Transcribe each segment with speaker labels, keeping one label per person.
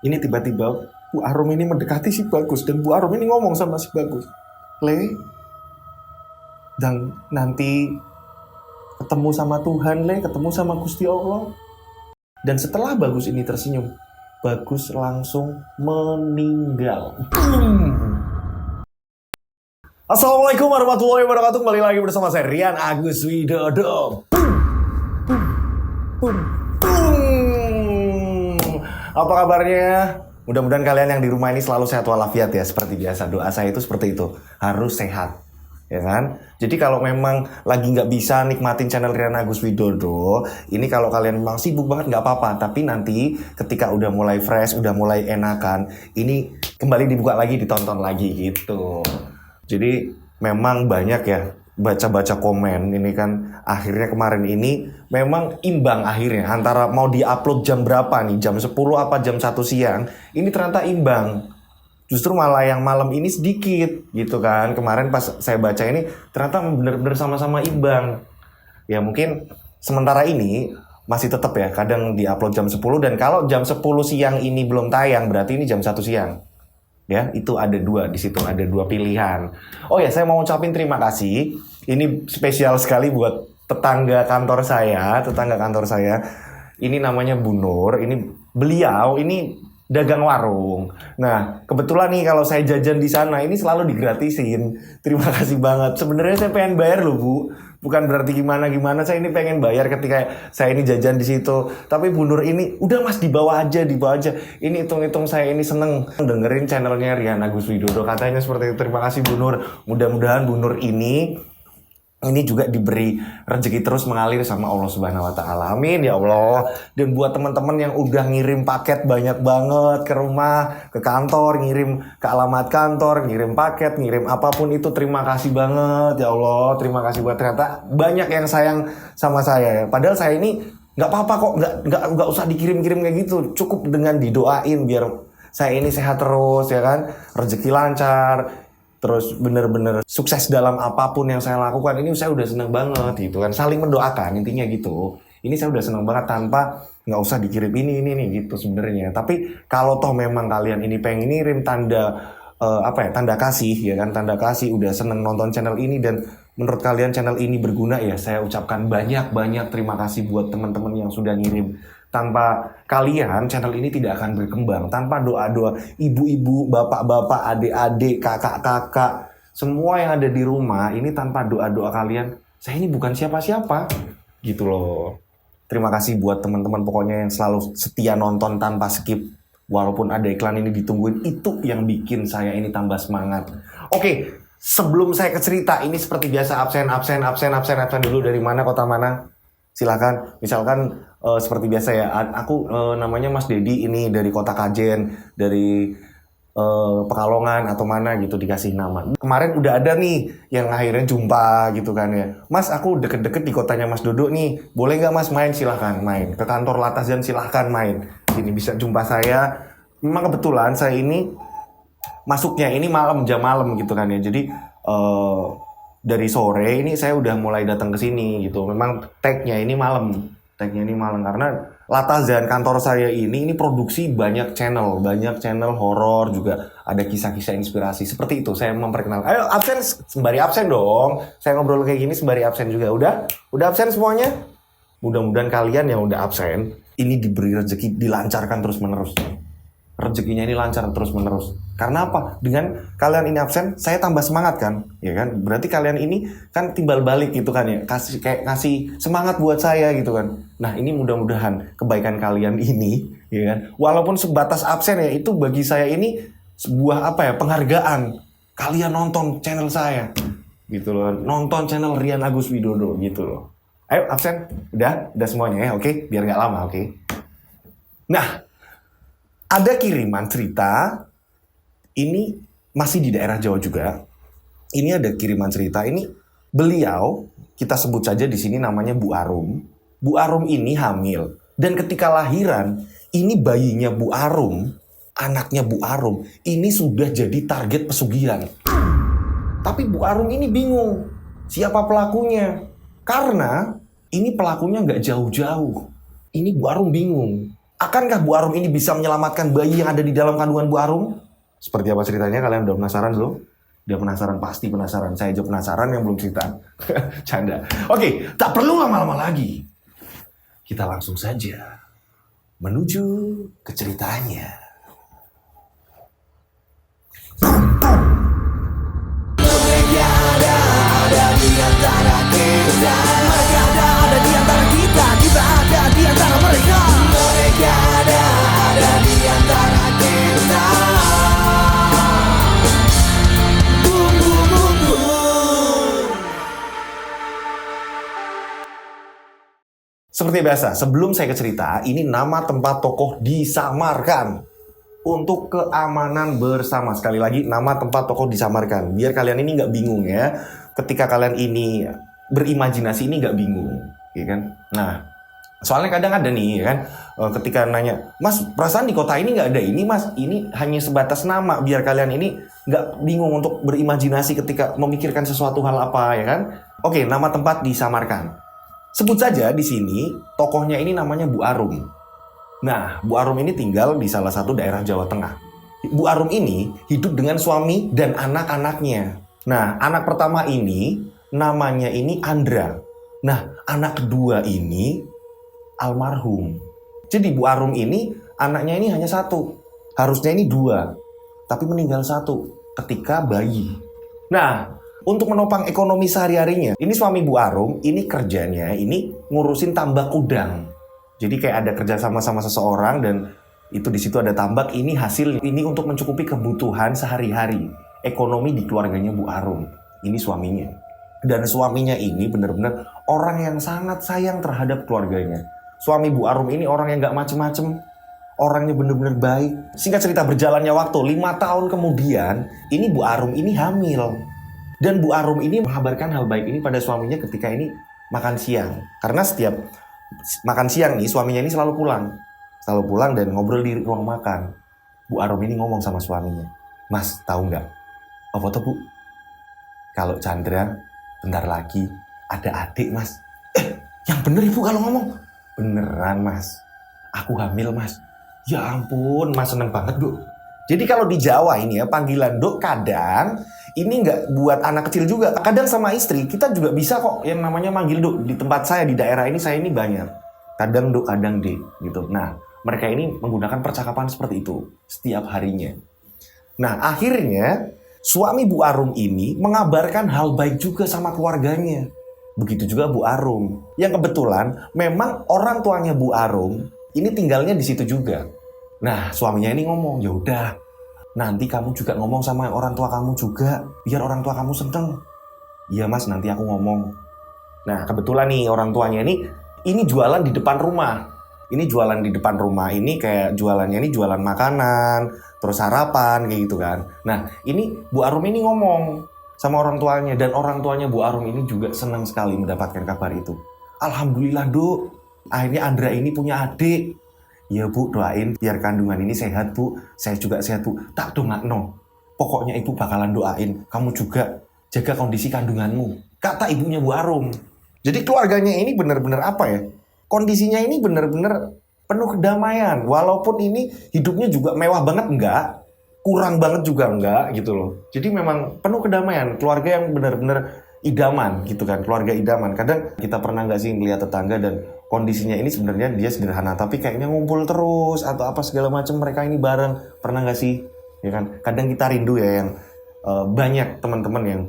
Speaker 1: Ini tiba-tiba Bu Arum ini mendekati si Bagus dan Bu Arum ini ngomong sama si Bagus, Le, dan nanti ketemu sama Tuhan, Le, ketemu sama Gusti Allah. Dan setelah Bagus ini tersenyum, Bagus langsung meninggal. Assalamualaikum warahmatullahi wabarakatuh. Kembali lagi bersama saya Rian Agus Widodo. Apa kabarnya? Mudah-mudahan kalian yang di rumah ini selalu sehat walafiat ya. Seperti biasa, doa saya itu seperti itu, harus sehat, ya kan? Jadi kalau memang lagi nggak bisa nikmatin channel Rian Agus Widodo, ini kalau kalian memang sibuk banget nggak apa-apa. Tapi nanti ketika udah mulai fresh, udah mulai enakan, ini kembali dibuka lagi, ditonton lagi gitu. Jadi memang banyak ya baca-baca komen ini kan, akhirnya kemarin ini memang imbang akhirnya antara mau diupload jam berapa nih, jam 10 apa jam 1 siang, ini ternyata imbang. Justru malah yang malam ini sedikit gitu kan. Kemarin pas saya baca ini ternyata bener-bener sama-sama imbang. Ya mungkin sementara ini masih tetap ya kadang diupload jam 10, dan kalau jam 10 siang ini belum tayang berarti ini jam 1 siang. Ya, itu ada dua di situ, ada dua pilihan. Oh ya, saya mau ucapin terima kasih. Ini spesial sekali buat tetangga kantor saya. Ini namanya Bu Nur. Beliau ini dagang warung. Nah, kebetulan nih kalau saya jajan di sana ini selalu digratisin. Terima kasih banget. Sebenarnya saya pengen bayar loh, Bu. Bukan berarti gimana-gimana, saya ini pengen bayar ketika saya ini jajan di situ. Tapi Bu Nur ini, udah Mas dibawa aja. Ini hitung-hitung saya ini seneng dengerin channelnya Rian Agus Widodo. Katanya seperti itu. Terima kasih Bu Nur. Mudah-mudahan Bu Nur ini juga diberi rezeki terus mengalir sama Allah Subhanahu wa Ta'ala. Amin ya Allah. Dan buat teman-teman yang udah ngirim paket banyak banget ke rumah, ke kantor, ngirim ke alamat kantor, ngirim paket, ngirim apapun itu, terima kasih banget ya Allah. Terima kasih buat, ternyata banyak yang sayang sama saya ya. Padahal saya ini nggak apa-apa kok, nggak usah dikirim-kirim kayak gitu. Cukup dengan didoain biar saya ini sehat terus ya kan, rezeki lancar. Terus bener-bener sukses dalam apapun yang saya lakukan. Ini saya udah seneng banget gitu kan. Saling mendoakan intinya gitu. Ini saya udah seneng banget tanpa nggak usah dikirim ini gitu sebenarnya. Tapi kalau toh memang kalian ini pengen ngirim tanda tanda kasih ya kan, tanda kasih udah seneng nonton channel ini dan menurut kalian channel ini berguna ya, saya ucapkan banyak terima kasih buat teman-teman yang sudah ngirim. Tanpa kalian channel ini tidak akan berkembang. Tanpa doa-doa ibu-ibu, bapak-bapak, adik-adik, kakak-kakak, semua yang ada di rumah ini, tanpa doa-doa kalian, saya ini bukan siapa-siapa gitu loh. Terima kasih buat teman-teman pokoknya yang selalu setia nonton tanpa skip. Walaupun ada iklan ini ditungguin, itu yang bikin saya ini tambah semangat. Oke, sebelum saya ke cerita, ini seperti biasa absen dulu. Dari mana, kota mana? Silakan. Misalkan seperti biasa ya, aku namanya Mas Dedi, ini dari kota Kajen, dari Pekalongan atau mana gitu, dikasih nama. Kemarin udah ada nih yang akhirnya jumpa gitu kan ya. Mas, aku deket-deket di kotanya Mas Dodo nih, boleh nggak Mas main? Silahkan main. Ke kantor Latazian silahkan main. Ini bisa jumpa saya. Memang kebetulan saya ini masuknya ini jam malam gitu kan ya. Jadi dari sore ini saya udah mulai datang ke sini gitu. Memang tagnya ini malam karena Latazian kantor saya ini produksi banyak channel horor, juga ada kisah-kisah inspirasi seperti itu. Saya memperkenalkan. Ayo absen, sembari absen dong. Saya ngobrol kayak gini sembari absen juga. Udah absen semuanya. Mudah-mudahan kalian yang udah absen ini diberi rezeki, dilancarkan terus-menerus. Rezekinya ini lancar terus-menerus. Karena apa? Dengan kalian ini absen, saya tambah semangat kan? Ya kan? Berarti kalian ini kan timbal balik gitu kan ya. Kasih semangat buat saya gitu kan. Nah, ini mudah-mudahan kebaikan kalian ini, ya kan? Walaupun sebatas absen ya, itu bagi saya ini sebuah penghargaan. Kalian nonton channel saya. Gitu loh. Nonton channel Rian Agus Widodo gitu loh. Ayo absen. Udah semuanya ya, oke? Biar nggak lama, oke? Nah, ada kiriman cerita, ini masih di daerah Jawa juga. Ini ada kiriman cerita, ini beliau, kita sebut saja di sini namanya Bu Arum. Bu Arum ini hamil. Dan ketika lahiran, ini bayinya Bu Arum, anaknya Bu Arum, ini sudah jadi target pesugihan. Tapi Bu Arum ini bingung, siapa pelakunya? Karena ini pelakunya nggak jauh-jauh. Ini Bu Arum bingung. Akankah Bu Arum ini bisa menyelamatkan bayi yang ada di dalam kandungan Bu Arum? Seperti apa ceritanya? Kalian udah penasaran belum? Udah penasaran? Pasti penasaran. Saya aja penasaran yang belum cerita. Canda. Oke, tak perlu lama-lama lagi. Kita langsung saja menuju ke ceritanya. Seperti biasa, sebelum saya ke cerita, ini nama tempat tokoh disamarkan untuk keamanan bersama. Sekali lagi, nama tempat tokoh disamarkan. Biar kalian ini nggak bingung ya. Ketika kalian ini berimajinasi ini nggak bingung, ya kan? Nah, soalnya kadang ada nih, ya kan? Ketika nanya, Mas, perasaan di kota ini nggak ada ini, Mas. Ini hanya sebatas nama. Biar kalian ini nggak bingung untuk berimajinasi ketika memikirkan sesuatu hal apa, ya kan? Oke, nama tempat disamarkan. Sebut saja di sini tokohnya ini namanya Bu Arum. Nah, Bu Arum ini tinggal di salah satu daerah Jawa Tengah. Bu Arum ini hidup dengan suami dan anak-anaknya. Nah, anak pertama ini namanya ini Andra. Nah, anak kedua ini almarhum. Jadi Bu Arum ini anaknya ini hanya satu. Harusnya ini dua, tapi meninggal satu ketika bayi. Nah, untuk menopang ekonomi sehari-harinya, ini suami Bu Arum, ini kerjanya, ini ngurusin tambak udang. Jadi kayak ada kerja sama seseorang dan itu di situ ada tambak, ini hasil, ini untuk mencukupi kebutuhan sehari-hari. Ekonomi di keluarganya Bu Arum, ini suaminya. Dan suaminya ini benar-benar orang yang sangat sayang terhadap keluarganya. Suami Bu Arum ini orang yang gak macem-macem, orangnya benar-benar baik. Singkat cerita berjalannya waktu, 5 tahun kemudian, ini Bu Arum ini hamil. Dan Bu Arum ini mengabarkan hal baik ini pada suaminya ketika ini makan siang. Karena setiap makan siang nih, suaminya ini selalu pulang. Selalu pulang dan ngobrol di ruang makan. Bu Arum ini ngomong sama suaminya, Mas, tahu nggak? Apa tuh, Bu? Kalau Chandra bentar lagi ada adik, Mas. Yang bener Ibu kalau ngomong. Beneran, Mas. Aku hamil, Mas. Ya ampun, Mas, seneng banget, Bu. Jadi kalau di Jawa ini ya, panggilan Dok kadang ini nggak buat anak kecil juga. Kadang sama istri, kita juga bisa kok yang namanya manggil Dok. Di tempat saya, di daerah ini, saya ini banyak. Kadang Dok, kadang Dek, gitu. Nah, mereka ini menggunakan percakapan seperti itu setiap harinya. Nah, akhirnya suami Bu Arum ini mengabarkan hal baik juga sama keluarganya. Begitu juga Bu Arum. Yang kebetulan memang orang tuanya Bu Arum ini tinggalnya di situ juga. Nah, suaminya ini ngomong, ya udah, nanti kamu juga ngomong sama orang tua kamu juga, biar orang tua kamu seneng. Iya, Mas, nanti aku ngomong. Nah, kebetulan nih orang tuanya ini jualan di depan rumah. Ini jualan di depan rumah, ini kayak jualannya ini jualan makanan, terus sarapan kayak gitu kan. Nah, ini Bu Arum ini ngomong sama orang tuanya, dan orang tuanya Bu Arum ini juga senang sekali mendapatkan kabar itu. Alhamdulillah, Dok, akhirnya Andra ini punya adik. Ya Bu, doain biar kandungan ini sehat Bu. Saya juga sehat Bu. Tak dongakno. Pokoknya Ibu bakalan doain kamu juga jaga kondisi kandunganmu, kata ibunya Bu Arum. Jadi keluarganya ini benar-benar apa ya? Kondisinya ini benar-benar penuh kedamaian. Walaupun ini hidupnya juga mewah banget enggak, kurang banget juga enggak gitu loh. Jadi memang penuh kedamaian. Keluarga yang benar-benar idaman gitu kan, keluarga idaman. Kadang kita pernah nggak sih ngeliat tetangga dan kondisinya ini sebenarnya dia sederhana, tapi kayaknya ngumpul terus atau apa segala macam, mereka ini bareng. Pernah nggak sih, ya kan? Kadang kita rindu ya yang banyak teman-teman yang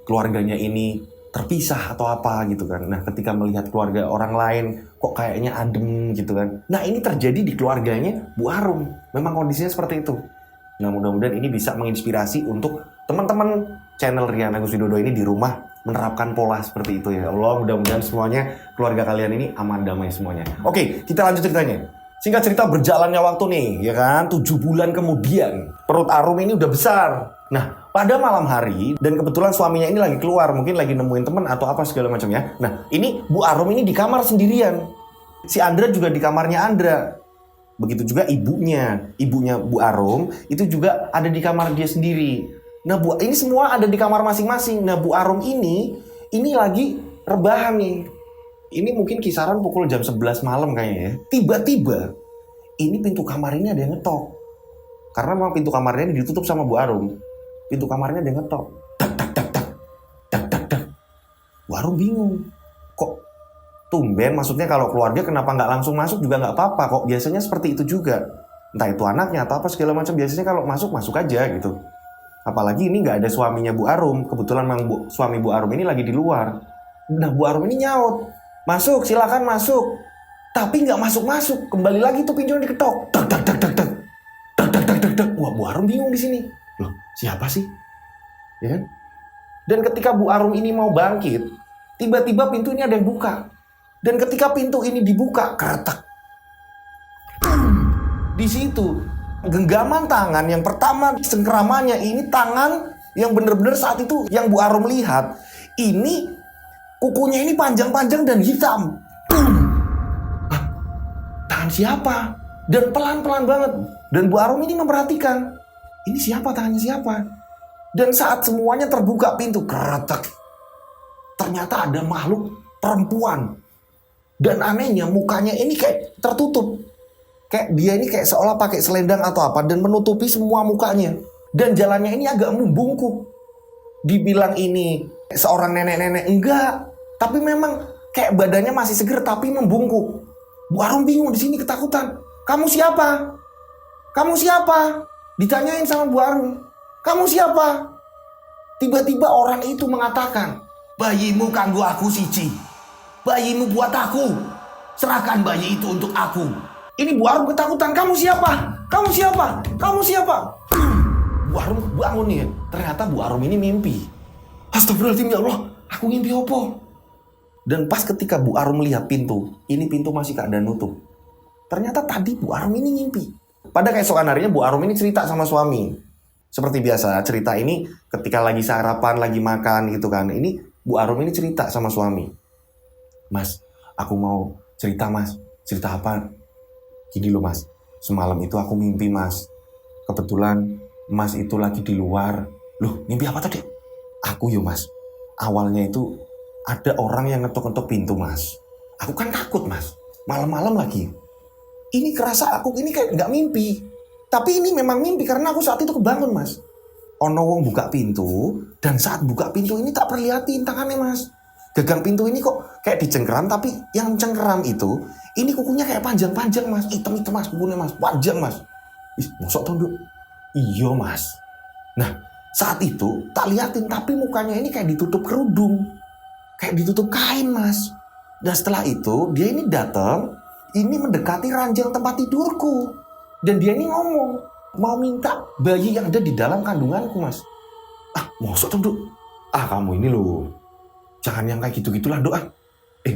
Speaker 1: keluarganya ini terpisah atau apa gitu kan. Nah, ketika melihat keluarga orang lain kok kayaknya adem gitu kan. Nah, ini terjadi di keluarganya Bu Arum. Memang kondisinya seperti itu. Nah, mudah-mudahan ini bisa menginspirasi untuk teman-teman channel Rian Agus Widodo ini di rumah menerapkan pola seperti itu ya Allah. Mudah-mudahan semuanya, keluarga kalian ini aman damai semuanya. Oke, kita lanjut ceritanya. Singkat cerita berjalannya waktu nih, ya kan, 7 bulan kemudian perut Arum ini udah besar. Nah, pada malam hari, dan kebetulan suaminya ini lagi keluar, mungkin lagi nemuin teman atau apa segala macam ya. Nah, ini Bu Arum ini di kamar sendirian. Si Andra juga di kamarnya Andra. Begitu juga ibunya Bu Arum itu juga ada di kamar dia sendiri. Nah, ini semua ada di kamar masing-masing. Nah, Bu Arum ini lagi rebahan nih. Ini mungkin kisaran pukul jam 11 malam kayaknya ya. Tiba-tiba ini pintu kamar ini ada yang ngetok. Karena memang pintu kamarnya ini ditutup sama Bu Arum. Pintu kamarnya ada yang ngetok. Tak tak tak tak. Tak tak tak. Bu Arum bingung. Kok tumben, maksudnya kalau keluarga kenapa nggak langsung masuk juga nggak apa-apa. Kok biasanya seperti itu juga. Entah itu anaknya atau apa segala macam. Biasanya kalau masuk aja gitu. Apalagi ini nggak ada suaminya Bu Arum. Kebetulan memang suami Bu Arum ini lagi di luar. Nah Bu Arum ini nyaut. Masuk, silakan masuk. Tapi nggak masuk-masuk. Kembali lagi tuh pintunya diketok. Tak tak tak tak tak. Tak tak tak tak tak. Wah Bu Arum bingung di sini. Loh siapa sih? Ya kan? Dan ketika Bu Arum ini mau bangkit, tiba-tiba pintu ini ada yang buka. Dan ketika pintu ini dibuka, keretak. Di situ genggaman tangan yang pertama, cengkeramannya ini tangan yang benar-benar saat itu yang Bu Arum lihat ini kukunya ini panjang-panjang dan hitam. Tangan siapa? Dan pelan-pelan banget. Dan Bu Arum ini memperhatikan, ini siapa, tangannya siapa? Dan saat semuanya terbuka pintu, keretak. Ternyata ada makhluk perempuan. Dan anehnya mukanya ini kayak tertutup. Kayak dia ini kayak seolah pakai selendang atau apa dan menutupi semua mukanya. Dan jalannya ini agak membungkuk. Dibilang ini seorang nenek-nenek, enggak. Tapi memang kayak badannya masih seger tapi membungkuk. Bu Arum bingung di sini, ketakutan. Kamu siapa? Kamu siapa? Ditanyain sama Bu Arum. Kamu siapa? Tiba-tiba orang itu mengatakan, bayimu kanggo aku siji. Bayimu buat aku. Serahkan bayi itu untuk aku. Ini Bu Arum ketakutan. Kamu siapa? Kamu siapa? Kamu siapa? Bu Arum bangun nih. Ternyata Bu Arum ini mimpi. Astagfirullahaladzim, ya Allah. Aku mimpi apa? Dan pas ketika Bu Arum melihat pintu, ini pintu masih keadaan nutup. Ternyata tadi Bu Arum ini mimpi. Pada keesokan harinya Bu Arum ini cerita sama suami. Seperti biasa, cerita ini ketika lagi sarapan, lagi makan gitu kan. Ini Bu Arum ini cerita sama suami. Mas, aku mau cerita mas. Cerita apa? Gini loh mas, semalam itu aku mimpi mas. Kebetulan mas itu lagi di luar. Loh, mimpi apa tadi? Aku yo mas, awalnya itu ada orang yang ngetok-ngetok pintu mas. Aku kan takut mas, malam-malam lagi. Ini kerasa aku ini kayak nggak mimpi. Tapi ini memang mimpi karena aku saat itu kebangun mas. Ono wong buka pintu, dan saat buka pintu ini tak perlihatin tangannya mas. Gagang pintu ini kok kayak dicengkeram, tapi yang cengkeram itu, ini kukunya kayak panjang-panjang mas. Hitam-hitam mas, kukunya mas, panjang mas. Ih, mosok tunduk. Iya mas. Nah, saat itu tak liatin, tapi mukanya ini kayak ditutup kerudung. Kayak ditutup kain mas. Dan setelah itu, dia ini datang, ini mendekati ranjang tempat tidurku. Dan dia ini ngomong, mau minta bayi yang ada di dalam kandunganku mas. Ah, mosok tunduk. Ah, kamu ini loh. Jangan yang kayak gitu-gitulah doa.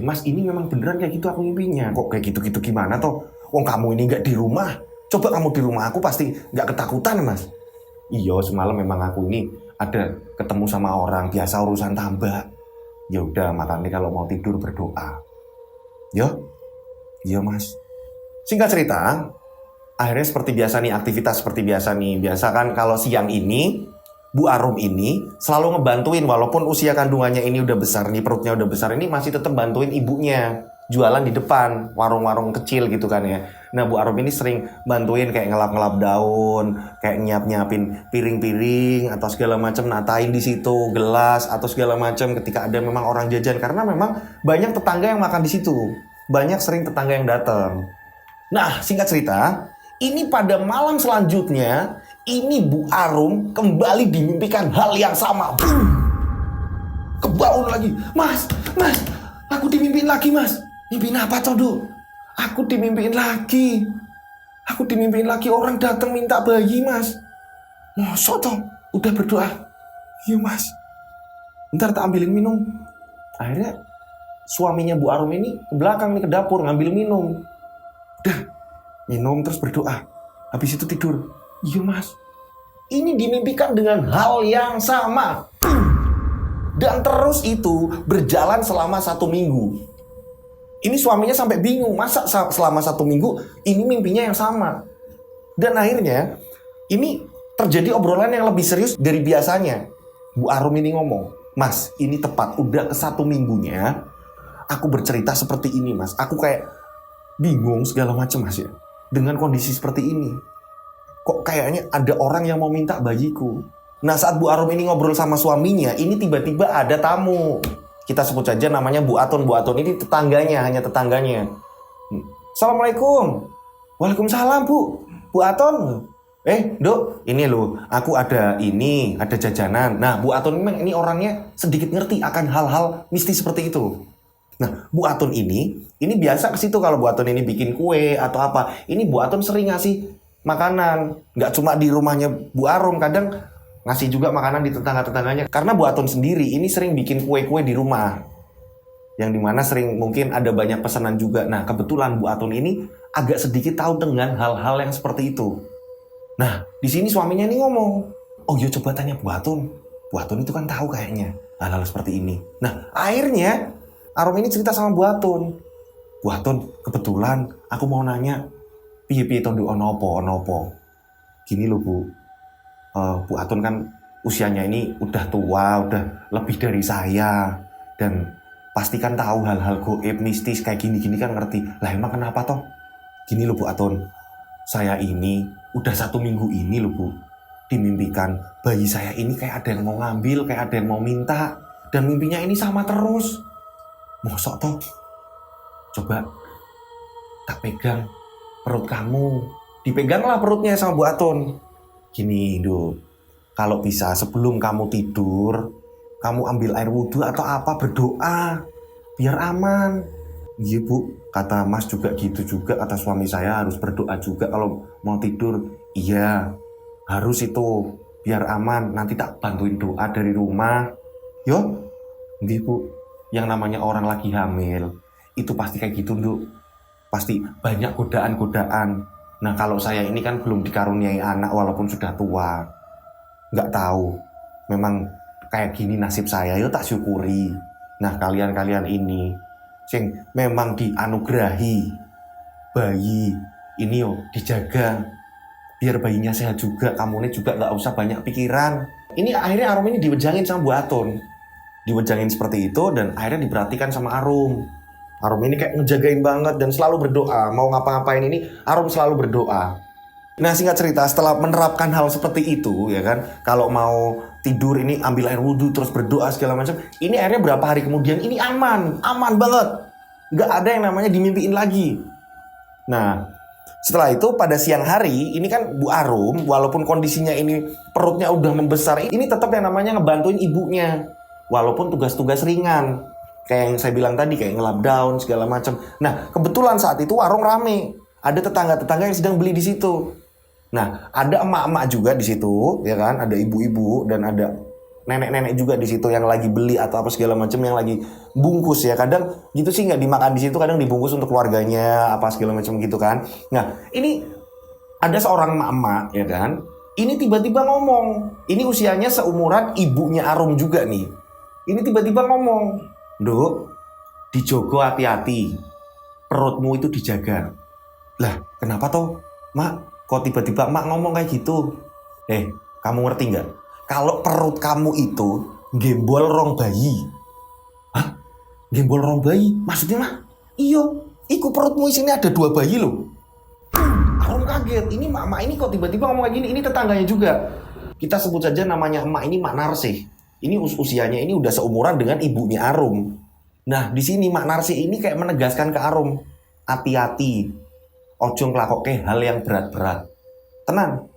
Speaker 1: Mas ini memang beneran kayak gitu aku mimpinya. Kok kayak gitu-gitu gimana toh? Wong kamu ini gak di rumah. Coba kamu di rumah aku pasti gak ketakutan mas. Iya semalam memang aku ini ada ketemu sama orang. Biasa urusan tambak. Ya udah makanya kalau mau tidur berdoa. Yo, iya mas. Singkat cerita, akhirnya seperti biasa nih, aktivitas seperti biasa nih. Biasa kan kalau siang ini Bu Arum ini selalu ngebantuin, walaupun usia kandungannya ini udah besar nih, perutnya udah besar, ini masih tetap bantuin ibunya jualan di depan warung-warung kecil gitu kan ya. Nah Bu Arum ini sering bantuin kayak ngelap-ngelap daun, kayak nyiapin piring-piring atau segala macam, natain di situ gelas atau segala macam ketika ada memang orang jajan, karena memang banyak tetangga yang makan di situ, banyak sering tetangga yang datang. Nah singkat cerita, ini pada malam selanjutnya ini Bu Arum kembali dimimpikan hal yang sama. Kebangun lagi. Mas, aku dimimpiin lagi mas. Mimpiin apa Condo? Aku dimimpiin lagi. Aku dimimpiin lagi orang datang minta bayi mas. Mosok toh? Udah berdoa. Iya mas. Ntar tak ambilin minum. Akhirnya suaminya Bu Arum ini ke belakang nih, ke dapur ngambil minum. Udah minum terus berdoa. Habis itu tidur. Iya mas. Ini dimimpikan dengan hal yang sama. Dan terus itu berjalan selama 1 minggu. Ini suaminya sampai bingung. Masa selama 1 minggu ini mimpinya yang sama. Dan akhirnya ini terjadi obrolan yang lebih serius dari biasanya. Bu Arum ini ngomong, mas ini tepat udah ke 1 minggunya aku bercerita seperti ini mas. Aku kayak bingung segala macam mas ya. dengan kondisi seperti ini? Kok kayaknya ada orang yang mau minta bayiku? Nah, saat Bu Arum ini ngobrol sama suaminya, ini tiba-tiba ada tamu. Kita sebut saja namanya Bu Atun. Bu Atun ini tetangganya, hanya tetangganya. Assalamualaikum. Waalaikumsalam, Bu. Bu Atun. Dok, ini loh, aku ada jajanan. Nah, Bu Atun memang ini orangnya sedikit ngerti akan hal-hal mistis seperti itu. Nah, Bu Atun ini biasa ke situ kalau Bu Atun ini bikin kue atau apa. Ini Bu Atun sering ngasih makanan. Nggak cuma di rumahnya Bu Arum, kadang ngasih juga makanan di tetangga-tetangganya. Karena Bu Atun sendiri ini sering bikin kue-kue di rumah. Yang dimana sering mungkin ada banyak pesanan juga. Nah, kebetulan Bu Atun ini agak sedikit tahu dengan hal-hal yang seperti itu. Nah, di sini suaminya ini ngomong, oh iya coba tanya Bu Atun. Bu Atun itu kan tahu kayaknya hal-hal seperti ini. Nah, akhirnya Arum ini cerita sama Bu Atun. Bu Atun, kebetulan aku mau nanya, piye-piye to nduk ono apa? Gini loh Bu, Bu Atun kan usianya ini udah tua, udah lebih dari saya. Dan pasti kan tahu hal-hal goib, mistis kayak gini-gini kan ngerti. Lah emang kenapa toh? Gini loh Bu Atun, saya ini udah 1 minggu ini loh Bu, dimimpikan bayi saya ini kayak ada yang mau ngambil, kayak ada yang mau minta. Dan mimpinya ini sama terus. Mosok toh? Coba tak pegang perut kamu. Dipeganglah perutnya sama Bu Atun. Gini Dok, kalau bisa sebelum kamu tidur, kamu ambil air wudhu atau apa, berdoa biar aman. Iya Bu, kata Mas juga gitu juga, kata suami saya harus berdoa juga kalau mau tidur. Iya, harus itu biar aman. Nanti tak bantuin doa dari rumah. Yo, iya Bu, yang namanya orang lagi hamil itu pasti kayak gitu Nduk. Pasti banyak godaan-godaan. Nah, kalau saya ini kan belum dikaruniai anak walaupun sudah tua. Nggak tahu, memang kayak gini nasib saya, yo tak syukuri. Nah, kalian-kalian ini sing memang dianugerahi bayi ini yo dijaga biar bayinya sehat juga, kamu ini juga nggak usah banyak pikiran. Ini akhirnya Arum ini diwejangin sama Bu Atun, diwejangin seperti itu dan akhirnya diperhatikan sama Arum. Arum ini kayak ngejagain banget dan selalu berdoa, mau ngapa-ngapain ini Arum selalu berdoa. Nah, singkat cerita, setelah menerapkan hal seperti itu, ya kan, kalau mau tidur ini ambil air wudhu terus berdoa segala macam, ini akhirnya berapa hari kemudian ini aman banget, nggak ada yang namanya dimimpiin lagi. Nah, setelah itu pada siang hari ini kan Bu Arum walaupun kondisinya ini perutnya udah membesar, ini tetap yang namanya ngebantuin ibunya walaupun tugas-tugas ringan kayak yang saya bilang tadi, kayak ngelap daun segala macam. Nah, kebetulan saat itu warung rame, ada tetangga-tetangga yang sedang beli di situ. Nah, ada emak-emak juga di situ, ya kan? Ada ibu-ibu dan ada nenek-nenek juga di situ yang lagi beli atau apa segala macam, yang lagi bungkus ya. Kadang gitu sih nggak dimakan di situ, kadang dibungkus untuk keluarganya apa segala macam gitu kan. Nah, ini ada seorang emak-emak ya kan. Ini tiba-tiba ngomong. Ini usianya seumuran ibunya Arum juga nih. Ini tiba-tiba ngomong, "Nduk, dijogo hati-hati. Perutmu itu dijaga." Lah, kenapa toh, Mak? Kok tiba-tiba Mak ngomong kayak gitu? Kamu ngerti nggak? Kalau perut kamu itu gembol rong bayi. Hah? Gembol rong bayi? Maksudnya Mak? Iyo, iku perutmu isinya ada 2 bayi loh. Arum kaget. Ini Mak ini kok tiba-tiba ngomong kayak gini? Ini tetangganya juga. Kita sebut saja namanya emak ini Mak Narsih. Ini usianya ini udah seumuran dengan ibunya Arum. Nah, di sini Mak Narsih ini kayak menegaskan ke Arum, hati-hati. Ojo ngelakoke hal yang berat-berat. Tenang,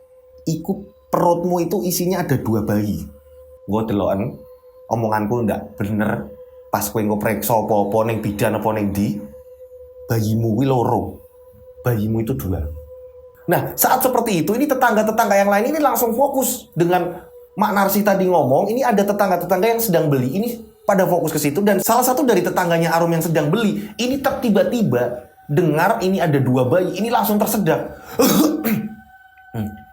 Speaker 1: iku perutmu itu isinya ada 2 bayi. Gue deloken, omonganku ndak bener. Pas kowe ngoprek sapa-apa ning bidan apa ning ndi, bayimu kuwi 2. Bayimu itu 2. Nah, saat seperti itu, ini tetangga-tetangga yang lain ini langsung fokus dengan Mak Narsih tadi ngomong. Ini ada tetangga-tetangga yang sedang beli. Ini pada fokus ke situ dan salah satu dari tetangganya Arum yang sedang beli, ini tiba-tiba dengar ini ada 2 bayi, ini langsung tersedak.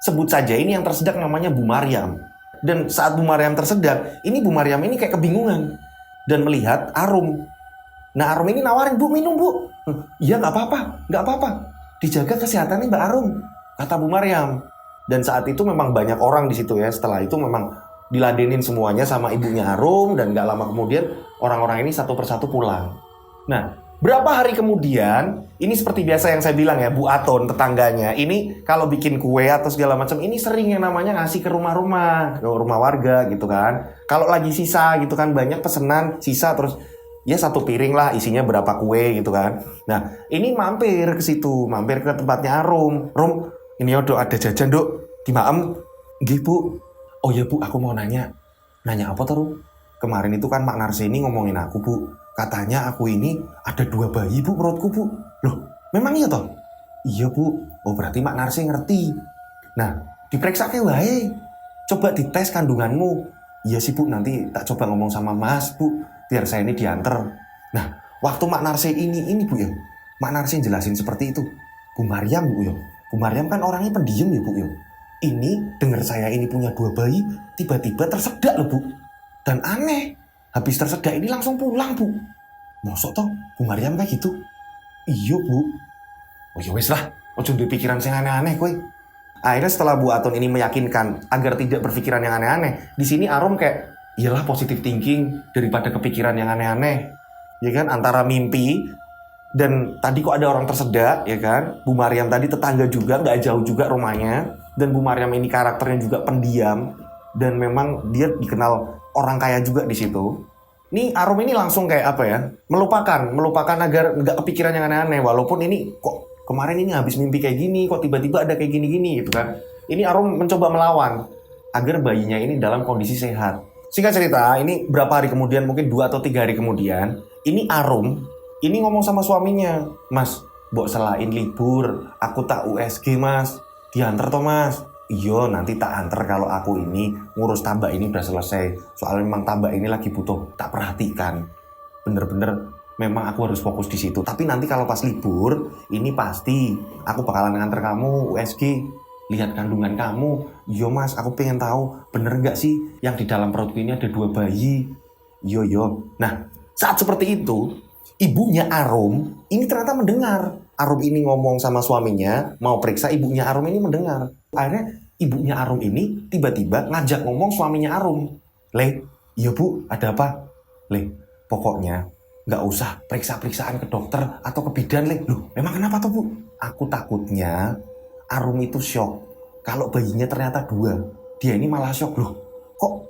Speaker 1: Sebut saja ini yang tersedak namanya Bu Maryam. Dan saat Bu Maryam tersedak, ini Bu Maryam ini kayak kebingungan dan melihat Arum. Nah, Arum ini nawarin, "Bu, minum Bu." "Iya, nggak apa-apa. Dijaga kesehatannya Mbak Arum," kata Bu Maryam. Dan saat itu memang banyak orang di situ ya. Setelah itu memang diladenin semuanya sama ibunya Arum dan nggak lama kemudian orang-orang ini satu persatu pulang. Nah, Berapa hari kemudian, ini seperti biasa yang saya bilang ya, Bu Aton tetangganya, ini kalau bikin kue atau segala macam, ini sering yang namanya ngasih ke rumah-rumah, ke rumah warga gitu kan. Kalau lagi sisa gitu kan, banyak pesanan sisa terus ya satu piring lah isinya berapa kue gitu kan. Nah ini mampir ke situ, mampir ke tempatnya Arum. Rum, ini dok ada jajan dok, di Maem. Nggih Bu. Oh ya Bu, aku mau nanya apa tuh? Kemarin itu kan Mak Narsini ngomongin aku Bu. Katanya aku ini ada 2 bayi Bu perutku Bu. Loh memang iya toh? Iya Bu. Oh berarti Mak Narsi ngerti. Nah diperiksa ke wae. Coba dites kandunganmu. Iya sih Bu, nanti tak coba ngomong sama Mas Bu. Biar saya ini diantar. Nah waktu Mak Narsi ini Bu ya. Mak Narsi jelasin seperti itu. Bu Maryam Bu ya. Bu Maryam kan orangnya pendiam ya Bu ya. Ini dengar saya ini punya 2 bayi. Tiba-tiba tersedak loh Bu. Dan aneh. Habis tersedak ini langsung pulang Bu. Mosok toh Bu Maryam kayak gitu? Iya Bu. Oh ya wes lah, ojo duwe pikiran sing aneh-aneh kowe. Akhirnya setelah Bu Aton ini meyakinkan agar tidak berpikiran yang aneh-aneh, di sini Arum kayak iyalah positive thinking daripada kepikiran yang aneh-aneh. Ya kan, antara mimpi dan tadi kok ada orang tersedak ya kan. Bu Maryam tadi tetangga juga, nggak jauh juga rumahnya, dan Bu Maryam ini karakternya juga pendiam dan memang dia dikenal orang kaya juga di situ. Nih Arum ini langsung kayak apa ya? Melupakan agar nggak kepikiran yang aneh-aneh. Walaupun ini kok kemarin ini habis mimpi kayak gini, kok tiba-tiba ada kayak gini-gini gitu kan. Ini Arum mencoba melawan agar bayinya ini dalam kondisi sehat. Singkat cerita, ini berapa hari kemudian, mungkin 2 atau 3 hari kemudian, ini Arum ini ngomong sama suaminya, Mas, mbok selain libur, aku tak USG Mas, diantar toh Mas. Iya nanti tak antar kalau aku ini ngurus tambak ini udah selesai. Soalnya memang tambak ini lagi butuh tak perhatikan. Bener-bener memang aku harus fokus di situ. Tapi nanti kalau pas libur ini pasti aku bakalan nganter kamu USG. Lihat kandungan kamu. Iya Mas, aku pengen tahu bener nggak sih yang di dalam perutku ini ada 2 bayi. Yo. Nah saat seperti itu ibunya Arum ini ternyata mendengar. Arum ini ngomong sama suaminya mau periksa, ibunya Arum ini mendengar. Akhirnya ibunya Arum ini tiba-tiba ngajak ngomong suaminya Arum. Le, iya Bu, ada apa? Le, pokoknya nggak usah periksa-periksaan ke dokter atau ke bidan Le. Loh, memang kenapa tuh Bu? Aku takutnya Arum itu shock. Kalau bayinya ternyata 2, dia ini malah shock. Loh, kok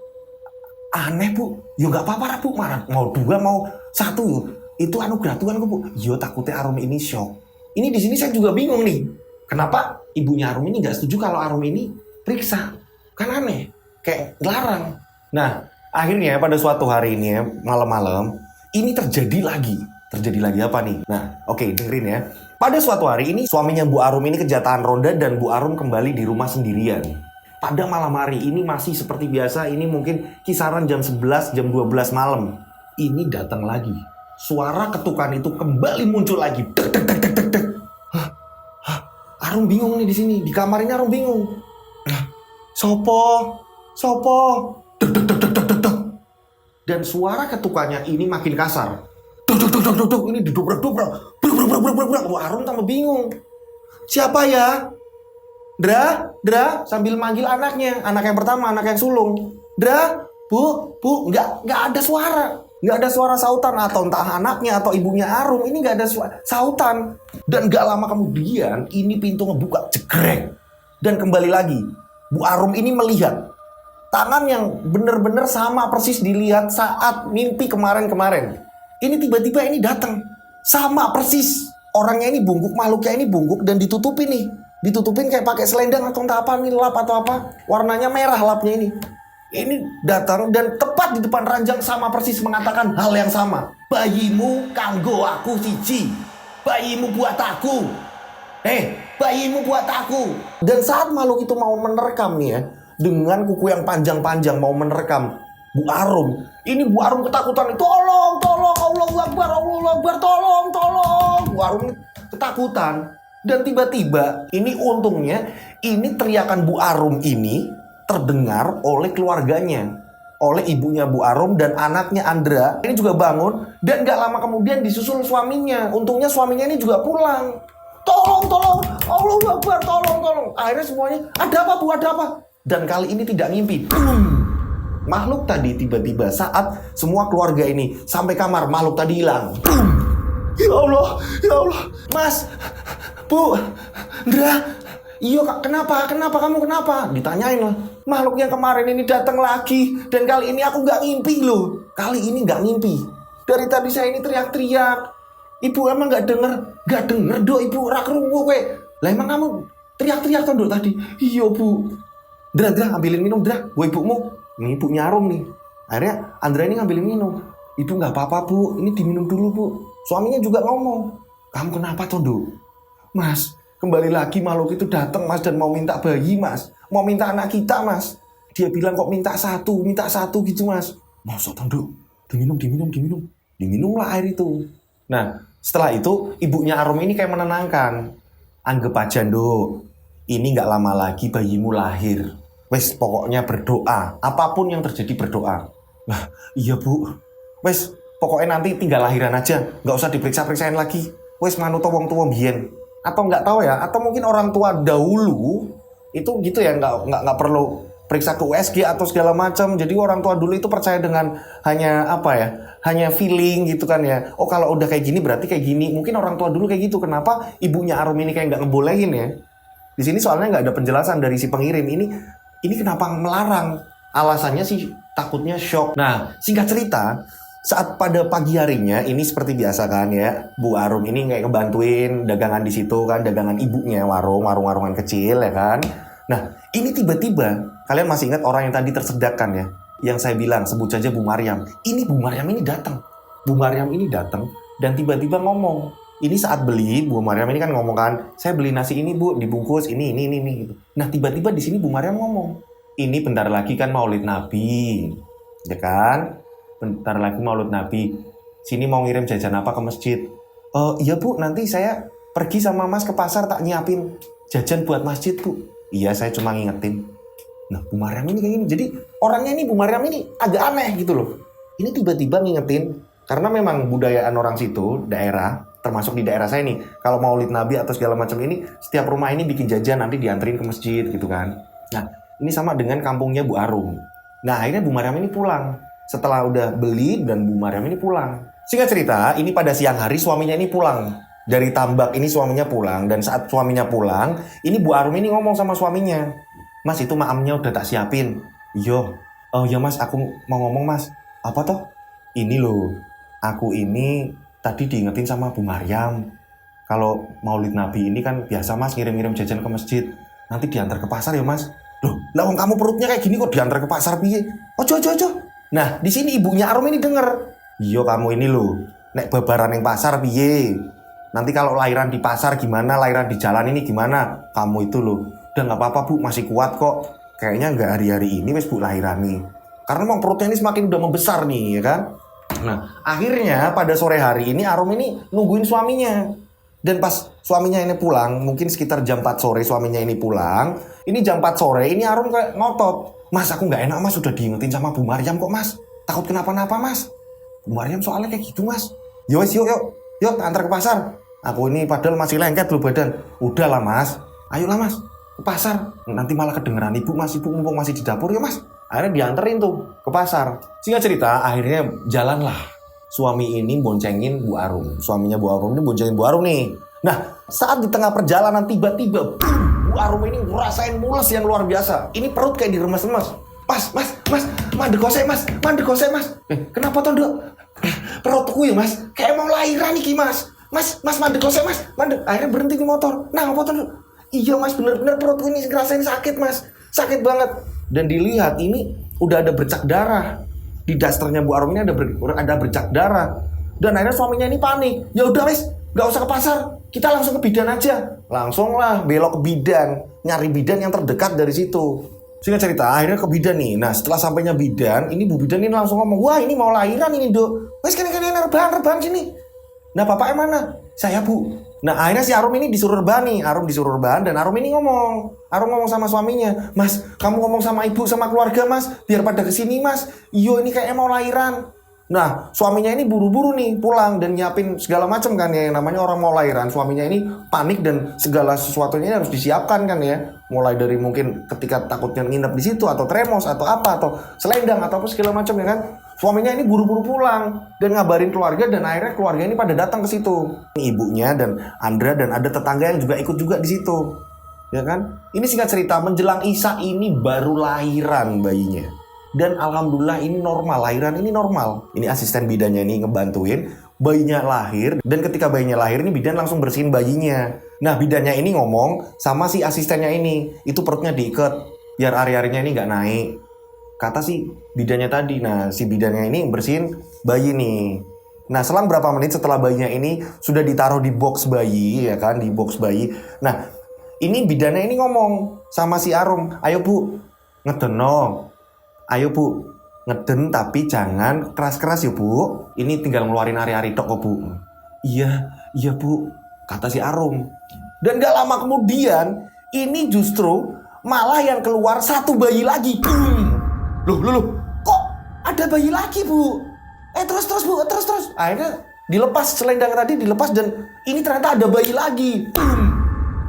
Speaker 1: aneh Bu? Ya nggak apa-apa Bu, mau 2 mau 1 yuk. Itu anugerah Tuhan kok Bu. Yo takutnya Arum ini shock. Ini di sini saya juga bingung nih. Kenapa ibunya Arum ini nggak setuju kalau Arum ini periksa? Kan aneh, kayak larang. Nah, akhirnya pada suatu hari ini ya, malam-malam, ini terjadi lagi. Terjadi lagi apa nih? Nah, oke, dengerin ya. Pada suatu hari ini, suaminya Bu Arum ini kejahatan ronda dan Bu Arum kembali di rumah sendirian. Pada malam hari ini masih seperti biasa, ini mungkin kisaran jam 11, jam 12 malam. Ini datang lagi. Suara ketukan itu kembali muncul lagi. Dek, dek, dek, dek, dek, dek. Arum bingung nih di sini. Di kamar ini Arum bingung. Sopo. Dek, dek, dek, dek, dek, dek. Dan suara ketukannya ini makin kasar. Dek, dek, dek, dek, dek. Ini didobrak-dobrak. Brak. Wah, Arum tambah bingung. Siapa ya? Dra, sambil manggil anaknya. Anak yang pertama, anak yang sulung. Dra, Bu, nggak ada suara. Nggak ada suara sautan, atau entah anaknya atau ibunya Arum, ini nggak ada sautan. Dan nggak lama kemudian ini pintu ngebuka, jegrek. Dan kembali lagi, Bu Arum ini melihat tangan yang bener-bener sama persis dilihat saat mimpi kemarin-kemarin. Ini tiba-tiba ini datang, sama persis. Orangnya ini bungkuk, makhluknya ini bungkuk dan ditutupin nih. Ditutupin kayak pakai selendang atau entah apa nih, lap atau apa. Warnanya merah lapnya ini. Ini datang dan tepat di depan ranjang sama persis mengatakan hal yang sama. Bayimu kanggo aku siji. Bayimu buat aku. Bayimu buat aku. Dan saat makhluk itu mau menerkam nih ya, dengan kuku yang panjang-panjang mau menerkam Bu Arum. Ini Bu Arum ketakutan. Tolong, Allahu Akbar, tolong. Bu Arum ketakutan. Dan tiba-tiba ini untungnya ini teriakan Bu Arum ini terdengar oleh keluarganya, oleh ibunya Bu Arum dan anaknya Andra. Ini juga bangun dan gak lama kemudian disusul suaminya. Untungnya suaminya ini juga pulang. Tolong, Allahu Akbar, tolong. Akhirnya semuanya, ada apa Bu, ada apa? Dan kali ini tidak ngimpi. Makhluk tadi tiba-tiba saat semua keluarga ini sampai kamar, makhluk tadi hilang. Ya Allah, Mas, Bu, Ndra, iya kak, kenapa kamu kenapa? Ditanyain lah. Makhluk yang kemarin ini datang lagi dan kali ini aku nggak ngimpi loh. Kali ini nggak ngimpi. Dari tadi saya ini teriak-teriak. Ibu emang nggak denger dok ibu rak rungu kue. Lah emang kamu teriak-teriak tuh dok tadi? Iya bu. Ndra ambilin minum Ndra, gue ibumu. Ini ibunya Arum nih. Akhirnya Andra ini ngambilin minum. Ibu nggak apa-apa bu, ini diminum dulu bu. Suaminya juga ngomong, kamu kenapa Tondo? Mas, kembali lagi makhluk itu datang mas dan mau minta bayi mas, mau minta anak kita mas. Dia bilang kok minta satu gitu mas. Masuk Tondo, diminumlah air itu. Nah, setelah itu ibunya Arum ini kayak menenangkan. Anggap aja Ndo, ini nggak lama lagi bayimu lahir. Wes pokoknya berdoa, apapun yang terjadi berdoa. Nah, iya bu. Wes, pokoknya nanti tinggal lahiran aja, nggak usah diperiksa-periksain lagi. Wes manut wong tua biyen. Atau nggak tahu ya, atau mungkin orang tua dahulu itu gitu ya, nggak perlu periksa ke USG atau segala macam. Jadi orang tua dulu itu percaya dengan hanya apa ya, hanya feeling gitu kan ya. Oh kalau udah kayak gini berarti kayak gini. Mungkin orang tua dulu kayak gitu. Kenapa ibunya Arum ini kayak nggak ngebolehin ya? Di sini soalnya nggak ada penjelasan dari si pengirim ini kenapa melarang? Alasannya sih takutnya shock. Nah, singkat cerita, saat pada pagi harinya ini seperti biasa kan ya, Bu Arum ini kayak ngebantuin dagangan di situ kan, dagangan ibunya, warung-warungan kecil ya kan. Nah, ini tiba-tiba kalian masih ingat orang yang tadi tersedak kan ya, yang saya bilang sebut saja Bu Maryam. Ini Bu Maryam ini datang. Bu Maryam ini datang dan tiba-tiba ngomong. Ini saat beli Bu Maryam ini kan ngomong kan, saya beli nasi ini Bu, dibungkus ini gitu. Nah, tiba-tiba di sini Bu Maryam ngomong, ini bentar lagi kan Maulid Nabi, ya kan? Bentar lagi Maulid Nabi. Sini mau ngirim jajan apa ke masjid? Iya Bu, nanti saya pergi sama Mas ke pasar tak nyiapin jajan buat masjid Bu. Iya, saya cuma ngingetin. Nah, Bu Maryam ini kayak gini. Jadi orangnya ini Bu Maryam ini agak aneh gitu loh. Ini tiba-tiba ngingetin karena memang budayaan orang situ, daerah, termasuk di daerah saya nih. Kalau Maulid Nabi atau segala macam ini, setiap rumah ini bikin jajan nanti dianterin ke masjid gitu kan. Nah, ini sama dengan kampungnya Bu Arum. Nah, akhirnya Bu Maryam ini pulang. Setelah udah beli dan Bu Maryam ini pulang. Singkat cerita, ini pada siang hari suaminya ini pulang. Dari tambak ini suaminya pulang. Dan saat suaminya pulang, ini Bu Arum ini ngomong sama suaminya. Mas, itu maamnya udah tak siapin. Iya. Oh ya mas, aku mau ngomong mas. Apa toh? Ini loh, aku ini tadi diingetin sama Bu Maryam. Kalau Maulid Nabi ini kan biasa mas ngirim-ngirim jajan ke masjid. Nanti diantar ke pasar ya mas. Loh, lah kamu perutnya kayak gini kok diantar ke pasar piye? Ojo. Nah, di sini ibunya Arum ini denger. Iya kamu ini loh, nek babaran yang pasar piye? Nanti kalau lahiran di pasar gimana, lahiran di jalan ini gimana? Kamu itu loh, udah nggak apa-apa Bu, masih kuat kok. Kayaknya nggak hari-hari ini wes Bu lahiran nih. Karena memang perutnya ini semakin udah membesar nih, ya kan? Nah, akhirnya pada sore hari ini Arum ini nungguin suaminya. Dan pas suaminya ini pulang, mungkin sekitar jam 4 sore suaminya ini pulang. Ini jam 4 sore, ini Arum kayak ngotot. Mas, aku nggak enak mas, sudah diingetin sama Bu Maryam kok mas. Takut kenapa-napa mas. Bu Maryam soalnya kayak gitu mas. Yuk, antar ke pasar. Aku ini padahal masih lengket loh badan. Udahlah mas, ayolah mas, ke pasar. Nanti malah kedengeran ibu mas, ibu mumpung masih di dapur ya mas. Akhirnya dianterin tuh ke pasar. Singkat cerita, akhirnya jalanlah. Suami ini boncengin Bu Arum. Suaminya Bu Arum ini boncengin Bu Arum nih. Nah, saat di tengah perjalanan tiba-tiba Bu Arum ini ngerasain mules yang luar biasa. Ini perut kayak diremes-remes. Mas, mandek gosek mas. Kenapa toh dok? Perutku ya mas, kayak mau lahiran nih mas. Mas, mandek gosek mas, mandek. Akhirnya berhenti di motor. Nah, apa toh dok? Iya mas, bener-bener perutku ini ngerasain sakit mas. Sakit banget. Dan dilihat ini udah ada bercak darah. Di dasternya Bu Arum ini ada bercak darah. Dan akhirnya suaminya ini panik. Ya udah wes, nggak usah ke pasar, kita langsung ke bidan aja. Langsung lah belok ke bidan, nyari bidan yang terdekat dari situ. Singkat cerita, akhirnya ke bidan nih. Nah setelah sampainya bidan, ini Bu bidan ini langsung ngomong, wah ini mau lahiran ini dok. Wes kan rebahan sini. Nah bapaknya mana? Saya Bu. Nah akhirnya si Arum ini disuruh rebahan nih. Arum disuruh rebahan dan Arum ini ngomong. Arum ngomong sama suaminya, mas kamu ngomong sama ibu sama keluarga mas, biar pada kesini mas. Iyo ini kayaknya mau lahiran. Nah suaminya ini buru-buru nih pulang dan nyiapin segala macam kan ya. Yang namanya orang mau lahiran, suaminya ini panik dan segala sesuatunya harus disiapkan kan ya. Mulai dari mungkin ketika takutnya nginep di situ atau tremos atau apa atau selendang atau apa segala macam ya kan. Suaminya ini buru-buru pulang dan ngabarin keluarga, dan akhirnya keluarga ini pada datang ke situ. Ibunya dan Andra dan ada tetangga yang juga ikut juga di situ. Ya kan? Ini singkat cerita, menjelang Isya ini baru lahiran bayinya. Dan alhamdulillah ini normal, lahiran ini normal. Ini asisten bidannya ini ngebantuin, bayinya lahir, dan ketika bayinya lahir ini bidan langsung bersihin bayinya. Nah, bidannya ini ngomong sama si asistennya ini, itu perutnya diikat biar ari-arinya ini nggak naik. Kata si bidannya tadi. Nah, si bidannya ini bersihin bayi nih. Nah, selang berapa menit setelah bayinya ini sudah ditaruh di box bayi, ya kan, di box bayi. Nah, ini bidannya ini ngomong sama si Arum, ayo bu, ngedeno. Ayo bu, ngeden tapi jangan keras-keras ya bu. Ini tinggal ngeluarin ari-ari tok kok bu. Iya bu, kata si Arum. Dan gak lama kemudian, ini justru malah yang keluar satu bayi lagi. Loh, kok ada bayi lagi bu? Terus bu, terus. Akhirnya dilepas, selendang tadi dilepas, dan ini ternyata ada bayi lagi.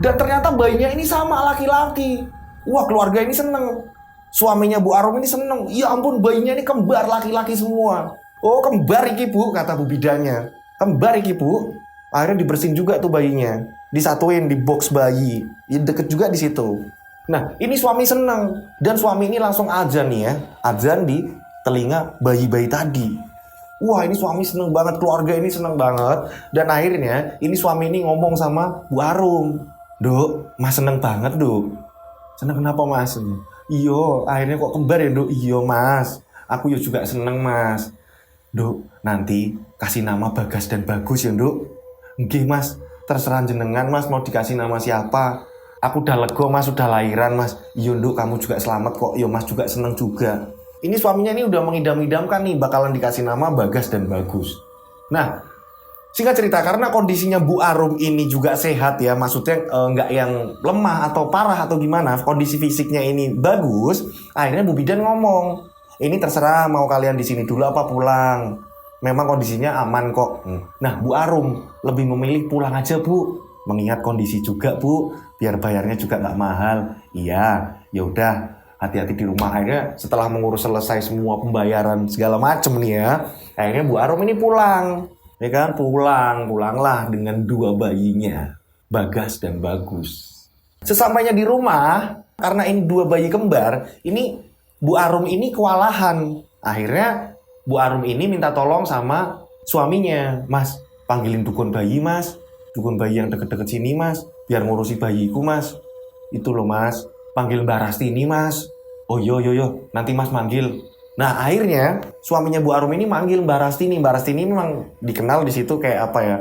Speaker 1: Dan ternyata bayinya ini sama laki-laki. Wah, keluarga ini seneng. Suaminya Bu Arum ini seneng. Ya ampun, bayinya ini kembar laki-laki semua. Oh, kembar iki bu, kata bu bidannya. Kembar iki bu. Akhirnya dibersihin juga tuh bayinya. Disatuin di box bayi. Ya, deket juga di situ. Nah, ini suami seneng, dan suami ini langsung azan nih ya, azan di telinga bayi-bayi tadi. Wah, ini suami seneng banget, keluarga ini seneng banget, dan akhirnya ini suami ini ngomong sama Bu Arum, Duk, mas seneng banget Duk. Seneng kenapa mas? Iyo, akhirnya kok kembar ya Duk? Iyo mas, aku juga seneng mas. Duk, nanti kasih nama Bagas dan Bagus ya Duk. Nggih mas, terserah jenengan mas mau dikasih nama siapa. Aku udah lego mas, udah lahiran mas. Iya Nduk, kamu juga selamat kok. Iya mas juga seneng juga. Ini suaminya ini udah mengidam-idamkan nih bakalan dikasih nama Bagas dan Bagus. Nah, singkat cerita, karena kondisinya Bu Arum ini juga sehat ya, maksudnya nggak yang lemah atau parah atau gimana, kondisi fisiknya ini bagus. Akhirnya Bu Bidan ngomong, ini terserah mau kalian di sini dulu apa pulang. Memang kondisinya aman kok. Nah, Bu Arum lebih memilih pulang aja bu. Mengingat kondisi juga bu, biar bayarnya juga nggak mahal. Iya, ya udah, hati-hati di rumah. Akhirnya setelah mengurus selesai semua pembayaran segala macem nih ya, akhirnya Bu Arum ini pulang, ya kan, pulanglah dengan dua bayinya, Bagas dan Bagus. Sesampainya di rumah, karena ini dua bayi kembar, ini Bu Arum ini kewalahan. Akhirnya Bu Arum ini minta tolong sama suaminya, mas, panggilin dukun bayi mas. Dukun bayi yang deket-deket sini mas, biar ngurusi bayiku mas. Itu loh mas, panggil Mbak Rasti ini mas. Oh yo, nanti mas manggil. Nah akhirnya suaminya Bu Arum ini manggil Mbak Rasti nih. Mbak Rasti ini memang dikenal di situ kayak apa ya?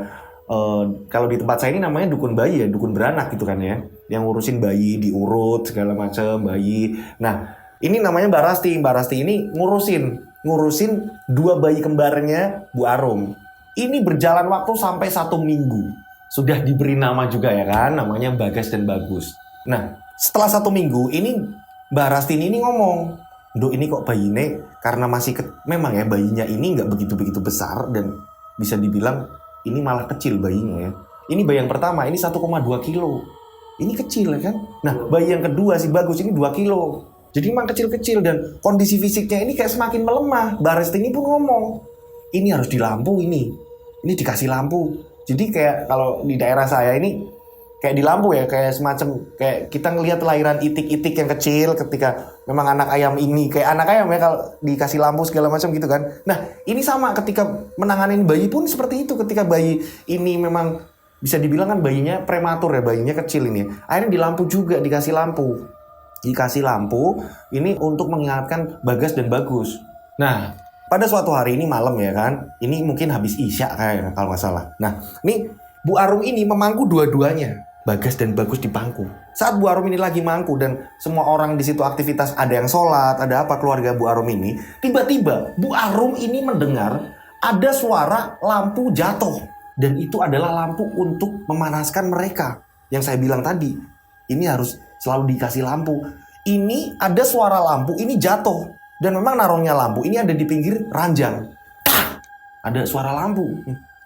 Speaker 1: Kalau di tempat saya ini namanya dukun bayi ya, dukun beranak gitu kan ya. Yang ngurusin bayi, diurut segala macam bayi. Nah ini namanya Mbak Rasti. Mbak Rasti ini ngurusin dua bayi kembarnya Bu Arum. Ini berjalan waktu sampai 1 minggu. Sudah diberi nama juga ya kan, namanya Bagas dan Bagus. Nah, setelah 1 minggu, ini Mbak Rastini ini ngomong, Nduk ini kok bayinya, karena masih memang ya bayinya ini nggak begitu-begitu besar, dan bisa dibilang ini malah kecil bayinya ya. Ini bayi yang pertama, ini 1,2 kilo. Ini kecil ya kan. Nah, bayi yang kedua si Bagus ini 2 kilo. Jadi memang kecil-kecil, dan kondisi fisiknya ini kayak semakin melemah. Mbak Rastini pun ngomong, ini harus dilampu ini dikasih lampu. Jadi kayak kalau di daerah saya ini kayak di lampu ya, kayak semacam kayak kita ngelihat lahiran itik-itik yang kecil ketika memang anak ayam ini kayak anak ayam ya, kalau dikasih lampu segala macam gitu kan. Nah ini sama ketika menanganin bayi pun seperti itu. Ketika bayi ini memang bisa dibilang kan bayinya prematur ya, bayinya kecil ini. Akhirnya di lampu juga, dikasih lampu ini untuk mengingatkan Bagas dan Bagus. Nah pada suatu hari ini malam ya kan, ini mungkin habis Isya kayaknya kalau nggak salah. Nah, ini Bu Arum ini memangku dua-duanya, Bagas dan Bagus dipangku. Saat Bu Arum ini lagi mangku dan semua orang di situ aktivitas, ada yang sholat, ada apa keluarga Bu Arum ini, tiba-tiba Bu Arum ini mendengar ada suara lampu jatuh, dan itu adalah lampu untuk memanaskan mereka. Yang saya bilang tadi, ini harus selalu dikasih lampu. Ini ada suara lampu ini jatuh. Dan memang naruhnya lampu ini ada di pinggir ranjang. Ada suara lampu.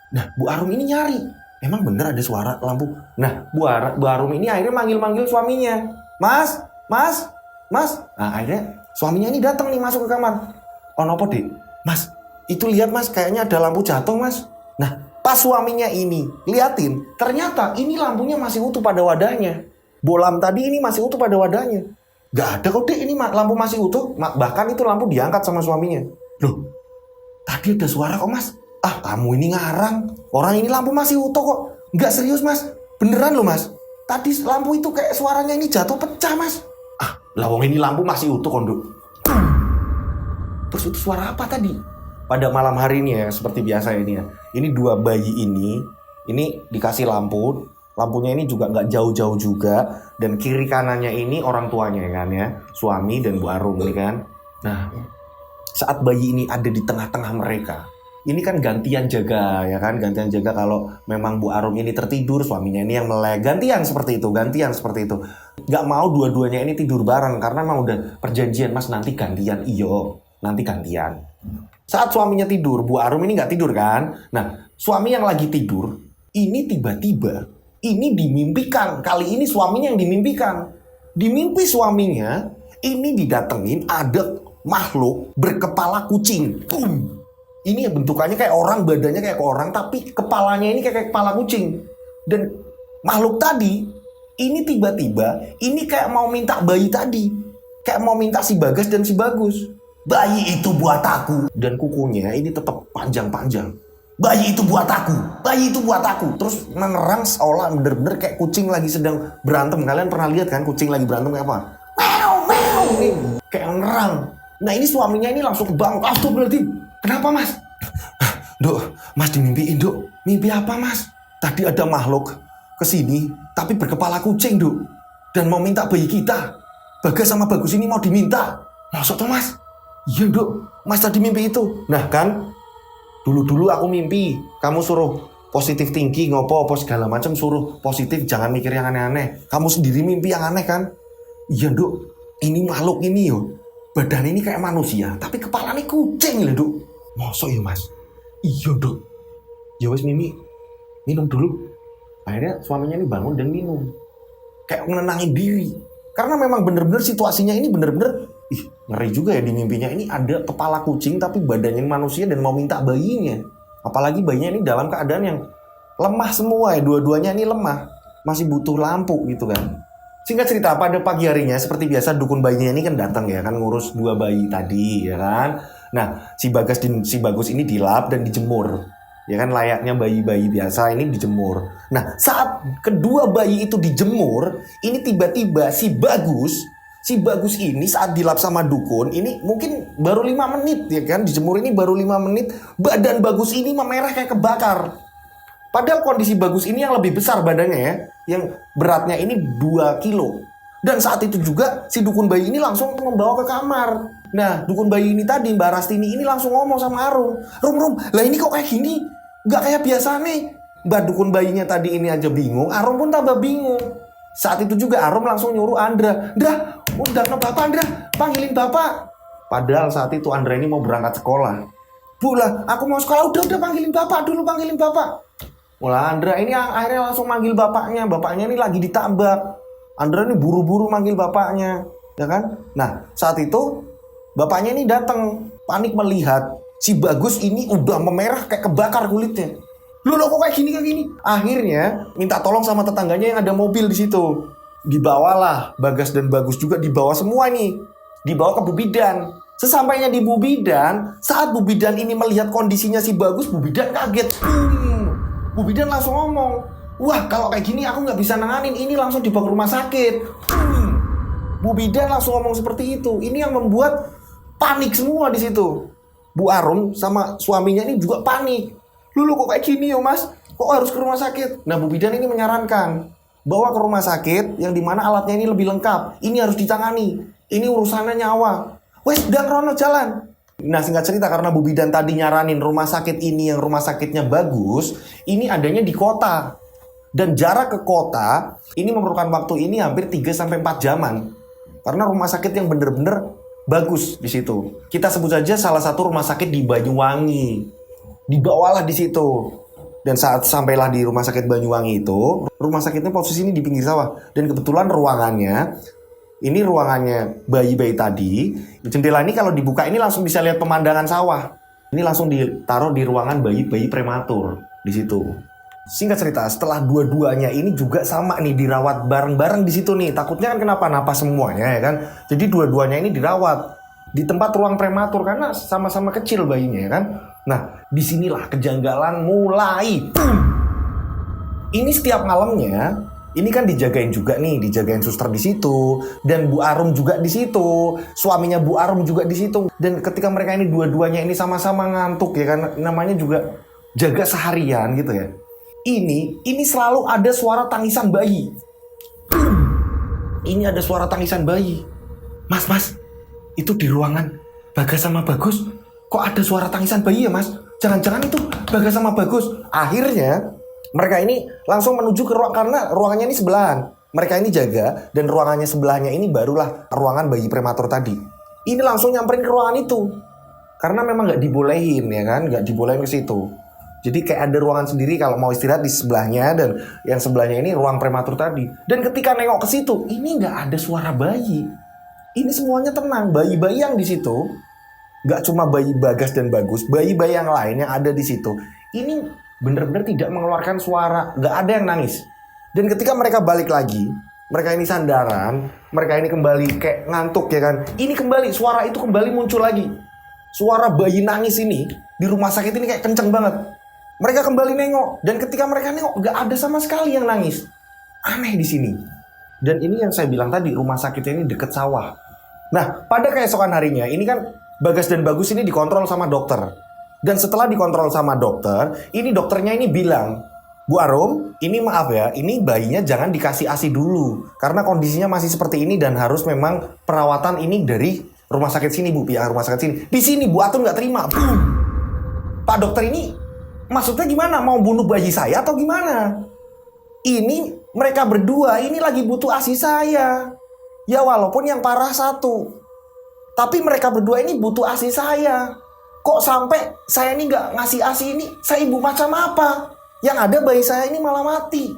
Speaker 1: Nah, Bu Arum ini nyari. Emang bener ada suara lampu. Nah, Bu Arum ini akhirnya manggil-manggil suaminya. Mas. Nah, akhirnya suaminya ini datang nih masuk ke kamar. Oh, nopo dek? Mas, Itu lihat mas, kayaknya ada lampu jatuh mas. Nah, pas suaminya ini liatin, ternyata ini lampunya masih utuh pada wadahnya. Bolam tadi ini masih utuh pada wadahnya. Gak ada kok dek, ini lampu masih utuh. Bahkan itu lampu diangkat sama suaminya. Loh, tadi ada suara kok mas. Ah, kamu ini ngarang. Orang ini lampu masih utuh kok. Gak serius mas, beneran loh mas. Tadi lampu itu kayak suaranya ini jatuh pecah mas. Ah, lawang ini lampu masih utuh konduk. Terus itu suara apa tadi? Pada malam hari ini ya, seperti biasa ini ya. Ini dua bayi ini dikasih lampu. Lampunya ini juga nggak jauh-jauh juga. Dan kiri kanannya ini orang tuanya kan ya. Suami dan Bu Arum ini kan. Nah, saat bayi ini ada di tengah-tengah mereka. Ini kan gantian jaga ya kan. Gantian jaga kalau memang Bu Arum ini tertidur. Suaminya ini yang melek. Gantian seperti itu. Nggak mau dua-duanya ini tidur bareng. Karena memang udah perjanjian mas nanti gantian. Iyo, nanti gantian. Saat suaminya tidur, Bu Arum ini nggak tidur kan? Nah, suami yang lagi tidur, ini tiba-tiba, ini dimimpikan. Kali ini suaminya yang dimimpikan. Di mimpi suaminya, ini didatengin ada makhluk berkepala kucing. Ini bentukannya kayak orang, badannya kayak orang, tapi kepalanya ini kayak kepala kucing. Dan makhluk tadi, ini tiba-tiba, ini kayak mau minta bayi tadi. Kayak mau minta si Bagas dan si Bagus. Bayi itu buat aku. Dan kukunya ini tetap panjang-panjang. Bayi itu buat aku. Bayi itu buat aku. Terus mengerang seolah bener-bener kayak kucing lagi sedang berantem. Kalian pernah lihat kan kucing lagi berantem kayak apa? Meow, meow. Ini kayak ngerang. Nah ini suaminya ini langsung bangun. Astagfirullahaladzim. Kenapa mas? Dok, mas dimimpiin dok. Mimpi apa mas? Tadi ada makhluk kesini tapi berkepala kucing dok. Dan mau minta bayi kita. Bagas sama Bagus ini mau diminta. Masuk tuh mas? Iya dok, mas tadi mimpi itu. Nah kan, dulu aku mimpi kamu suruh positif tinggi, ngopo segala macam, suruh positif, jangan mikir yang aneh-aneh. Kamu sendiri mimpi yang aneh kan? Iya dok, ini makhluk ini yo, badan ini kayak manusia, tapi kepalanya kucing lah dok. Mosok ya mas? Iya dok. Ya wes Mimi, minum dulu. Akhirnya suaminya ini bangun dan minum, kayak menenangin diri. Karena memang bener-bener situasinya ini bener-bener ngeri juga ya di mimpinya. Ini ada kepala kucing tapi badannya manusia dan mau minta bayinya. Apalagi bayinya ini dalam keadaan yang lemah semua ya. Dua-duanya ini lemah. Masih butuh lampu gitu kan. Singkat cerita, pada pagi harinya seperti biasa dukun bayinya ini kan datang ya kan. Ngurus dua bayi tadi ya kan. Nah si Bagas dan si Bagus ini dilap dan dijemur. Ya kan layaknya bayi-bayi biasa ini dijemur. Nah saat kedua bayi itu dijemur, ini tiba-tiba si Bagus ini saat dilap sama dukun, ini mungkin baru 5 menit ya kan, dijemur ini baru 5 menit, badan Bagus ini memerah kayak kebakar. Padahal kondisi Bagus ini yang lebih besar badannya ya, yang beratnya ini 2 kilo. Dan saat itu juga si dukun bayi ini langsung membawa ke kamar. Nah dukun bayi ini tadi, Mbak Rastini ini langsung ngomong sama Arum. Rum, lah ini kok kayak gini? Gak kayak biasa nih. Mbak dukun bayinya tadi ini aja bingung, Arum pun tambah bingung. Saat itu juga Arum langsung nyuruh Andra. Undang ke bapak Andra, panggilin bapak. Padahal saat itu Andra ini mau berangkat sekolah. Bu lah, aku mau sekolah, udah panggilin bapak dulu, panggilin bapak. Mulai Andra ini akhirnya langsung manggil bapaknya. Bapaknya ini lagi ditambak. Andra ini buru-buru manggil bapaknya, ya kan? Nah, saat itu bapaknya ini datang, panik melihat si Bagus ini udah memerah kayak kebakar kulitnya. Loh kok kayak gini? Akhirnya minta tolong sama tetangganya yang ada mobil di situ. Dibawalah Bagas dan Bagus juga dibawa semua nih. Dibawa ke Bu Bidan. Sesampainya di Bu Bidan, saat Bu Bidan ini melihat kondisinya si Bagus, Bu Bidan kaget. Bu Bidan langsung ngomong, wah kalau kayak gini aku nggak bisa nanganin, ini langsung dibawa ke rumah sakit. Bu Bidan langsung ngomong seperti itu. Ini yang membuat panik semua di situ. Bu Arum sama suaminya ini juga panik. Lu kok kayak gini yo mas? Kok harus ke rumah sakit? Nah Bu Bidan ini menyarankan bawa ke rumah sakit yang dimana alatnya ini lebih lengkap. Ini harus ditangani. Ini urusannya nyawa. Wes dan Rono jalan. Nah singkat cerita karena Bu Bidan tadi nyaranin rumah sakit ini yang rumah sakitnya bagus, ini adanya di kota. Dan jarak ke kota ini memerlukan waktu ini hampir 3-4 jaman. Karena rumah sakit yang bener-bener bagus di situ. Kita sebut saja salah satu rumah sakit di Banyuwangi. Dibawalah di situ. Dan saat sampailah di rumah sakit Banyuwangi itu, rumah sakitnya posisi ini di pinggir sawah. Dan kebetulan ruangannya, ini ruangannya bayi-bayi tadi. Jendela ini kalau dibuka ini langsung bisa lihat pemandangan sawah. Ini langsung ditaruh di ruangan bayi-bayi prematur di situ. Singkat cerita, setelah dua-duanya ini juga sama nih dirawat bareng-bareng di situ nih. Takutnya kan kenapa-napa semuanya ya kan. Jadi dua-duanya ini dirawat di tempat ruang prematur karena sama-sama kecil bayinya ya kan. Nah, disinilah kejanggalan mulai. Ini setiap malamnya, ini kan dijagain juga nih, dijagain suster di situ, dan Bu Arum juga di situ, suaminya Bu Arum juga di situ. Dan ketika mereka ini dua-duanya ini sama-sama ngantuk ya kan, namanya juga jaga seharian gitu ya. Ini selalu ada suara tangisan bayi. Ini ada suara tangisan bayi. Mas, itu di ruangan Bagas sama Bagus, kok ada suara tangisan bayi ya mas? Jangan-jangan itu Bagas sama Bagus. Akhirnya mereka ini langsung menuju ke ruang, karena ruangannya ini sebelahan. Mereka ini jaga, dan ruangannya sebelahnya ini barulah ruangan bayi prematur tadi. Ini langsung nyamperin ke ruangan itu. Karena memang nggak dibolehin ya kan, nggak dibolehin ke situ. Jadi kayak ada ruangan sendiri kalau mau istirahat di sebelahnya, dan yang sebelahnya ini ruang prematur tadi. Dan ketika nengok ke situ, ini nggak ada suara bayi. Ini semuanya tenang. Bayi-bayi yang di situ, nggak cuma bayi Bagas dan Bagus, bayi-bayi yang lain yang ada di situ, ini benar-benar tidak mengeluarkan suara, nggak ada yang nangis. Dan ketika mereka balik lagi, mereka ini sandaran, mereka ini kembali kayak ngantuk ya kan. Ini kembali suara itu kembali muncul lagi. Suara bayi nangis ini di rumah sakit ini kayak kenceng banget. Mereka kembali nengok, dan ketika mereka nengok nggak ada sama sekali yang nangis. Aneh di sini. Dan ini yang saya bilang tadi, rumah sakitnya ini deket sawah. Nah, pada keesokan harinya ini kan Bagas dan Bagus ini dikontrol sama dokter. Dan setelah dikontrol sama dokter, ini dokternya ini bilang, Bu Arum, ini maaf ya, ini bayinya jangan dikasih ASI dulu. Karena kondisinya masih seperti ini dan harus memang perawatan ini dari rumah sakit sini, Bu. Pihak rumah sakit sini. Di sini Bu Arum nggak terima. Boom. Pak dokter ini maksudnya gimana? Mau bunuh bayi saya atau gimana? Ini mereka berdua ini lagi butuh ASI saya. Ya walaupun yang parah satu. Tapi mereka berdua ini butuh ASI saya. Kok sampai saya ini nggak ngasih ASI ini? Saya ibu macam apa? Yang ada bayi saya ini malah mati.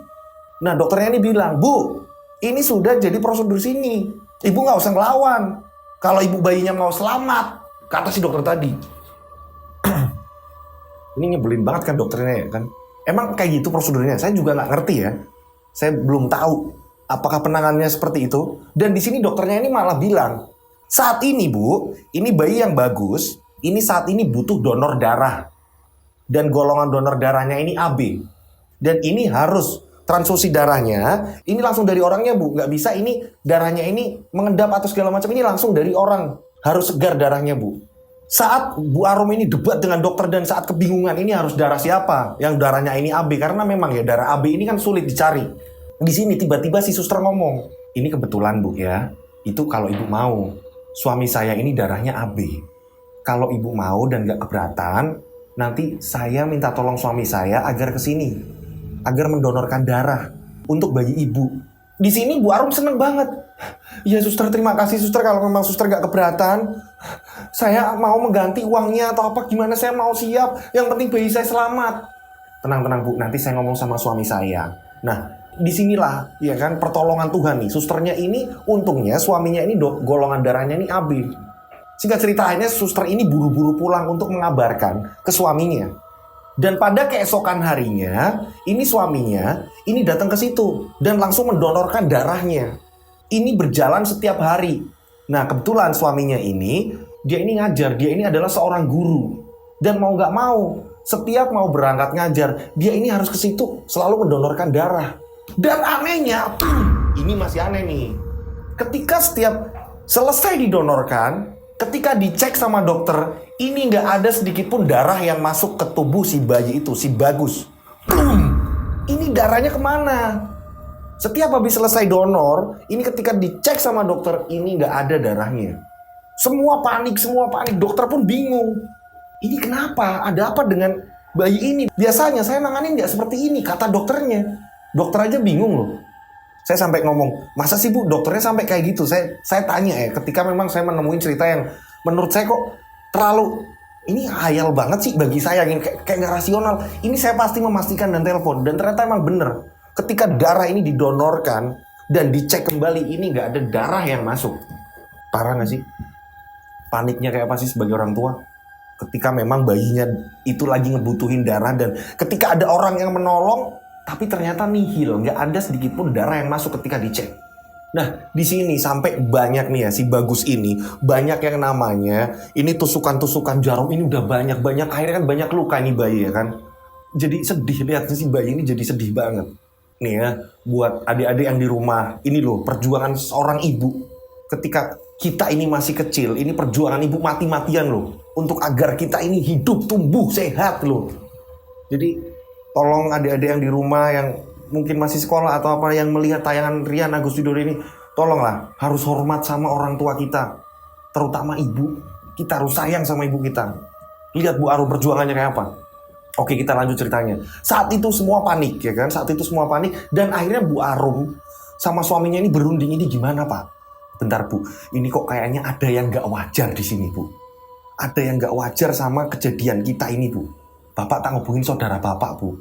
Speaker 1: Nah dokternya ini bilang, Bu, ini sudah jadi prosedur sini. Ibu nggak usah ngelawan. Kalau ibu bayinya mau selamat, kata si dokter tadi. Ini nyebelin banget kan dokternya ya kan. Emang kayak gitu prosedurnya? Saya juga nggak ngerti ya. Saya belum tahu apakah penanganannya seperti itu. Dan di sini dokternya ini malah bilang, saat ini Bu, ini bayi yang Bagus, ini saat ini butuh donor darah. Dan golongan donor darahnya ini AB. Dan ini harus transfusi darahnya, ini langsung dari orangnya Bu. Nggak bisa ini darahnya ini mengendap atau segala macam, ini langsung dari orang. Harus segar darahnya Bu. Saat Bu Arum ini debat dengan dokter dan saat kebingungan ini harus darah siapa, yang darahnya ini AB, karena memang ya darah AB ini kan sulit dicari. Di sini tiba-tiba si suster ngomong, ini kebetulan Bu ya, itu kalau ibu mau, suami saya ini darahnya AB. Kalau ibu mau dan gak keberatan, nanti saya minta tolong suami saya agar kesini, agar mendonorkan darah untuk bayi ibu. Di sini Bu Arum seneng banget. Ya suster, terima kasih suster, kalau memang suster gak keberatan, saya mau mengganti uangnya atau apa gimana, saya mau siap. Yang penting bayi saya selamat. Tenang Bu, nanti saya ngomong sama suami saya. Nah, disinilah ya kan pertolongan Tuhan nih. Susternya ini untungnya suaminya ini golongan darahnya ini AB. Singkat ceritanya suster ini buru-buru pulang untuk mengabarkan ke suaminya. Dan pada keesokan harinya, ini suaminya ini datang ke situ dan langsung mendonorkan darahnya. Ini berjalan setiap hari. Nah, kebetulan suaminya ini, dia ini ngajar, dia ini adalah seorang guru. Dan mau gak mau, setiap mau berangkat ngajar, dia ini harus ke situ selalu mendonorkan darah. Dan anehnya, ini masih aneh nih. Ketika setiap selesai didonorkan, ketika dicek sama dokter, ini nggak ada sedikit pun darah yang masuk ke tubuh si bayi itu, si Bagus. Ini darahnya kemana? Setiap habis selesai donor, ini ketika dicek sama dokter, ini nggak ada darahnya. Semua panik, dokter pun bingung. Ini kenapa? Ada apa dengan bayi ini? Biasanya saya nanganin nggak seperti ini, kata dokternya. Dokter aja bingung loh. Saya sampai ngomong, masa sih Bu dokternya sampai kayak gitu? Saya tanya ya, ketika memang saya menemuin cerita yang menurut saya kok terlalu, ini hayal banget sih bagi saya, kayak gak rasional. Ini saya pasti memastikan dan telepon, dan ternyata emang bener. Ketika darah ini didonorkan dan dicek kembali, ini gak ada darah yang masuk. Parah gak sih? Paniknya kayak apa sih sebagai orang tua? Ketika memang bayinya itu lagi ngebutuhin darah dan ketika ada orang yang menolong, tapi ternyata nihil, nggak ada sedikit pun darah yang masuk ketika dicek. Nah, di sini sampai banyak nih ya si Bagus ini, banyak yang namanya ini tusukan-tusukan jarum ini udah banyak, akhirnya kan banyak luka nih bayi ya kan. Jadi sedih lihat si bayi ini, jadi sedih banget. Nih ya, buat adik-adik yang di rumah, ini loh perjuangan seorang ibu. Ketika kita ini masih kecil, ini perjuangan ibu mati-matian loh, untuk agar kita ini hidup, tumbuh, sehat loh. Jadi tolong adik-adik yang di rumah yang mungkin masih sekolah atau apa yang melihat tayangan Rian Agus Widoro ini, tolonglah harus hormat sama orang tua kita, terutama ibu. Kita harus sayang sama ibu kita. Lihat Bu Arum perjuangannya kayak apa. Oke, kita lanjut ceritanya. Saat itu semua panik ya kan, saat itu semua panik dan akhirnya Bu Arum sama suaminya ini berunding, ini gimana Pak? Bentar Bu, ini kok kayaknya ada yang gak wajar di sini Bu. Ada yang gak wajar sama kejadian kita ini Bu. Bapak tak ngubungin saudara Bapak Bu.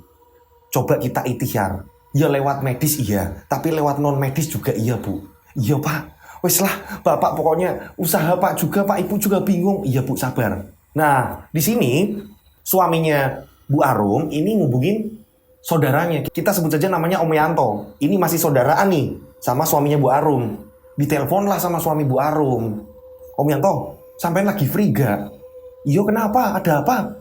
Speaker 1: Coba kita ikhtiar. Ya lewat medis iya, tapi lewat non medis juga iya Bu. Iya Pak, wes lah Bapak pokoknya usaha Pak juga, Pak Ibu juga bingung. Iya Bu, sabar. Nah, di sini suaminya Bu Arum ini ngubungin saudaranya. Kita sebut saja namanya Om Yanto. Ini masih saudaraan nih sama suaminya Bu Arum. Ditelepon lah sama suami Bu Arum. Om Yanto, sampean lagi free gak? Iya kenapa? Ada apa?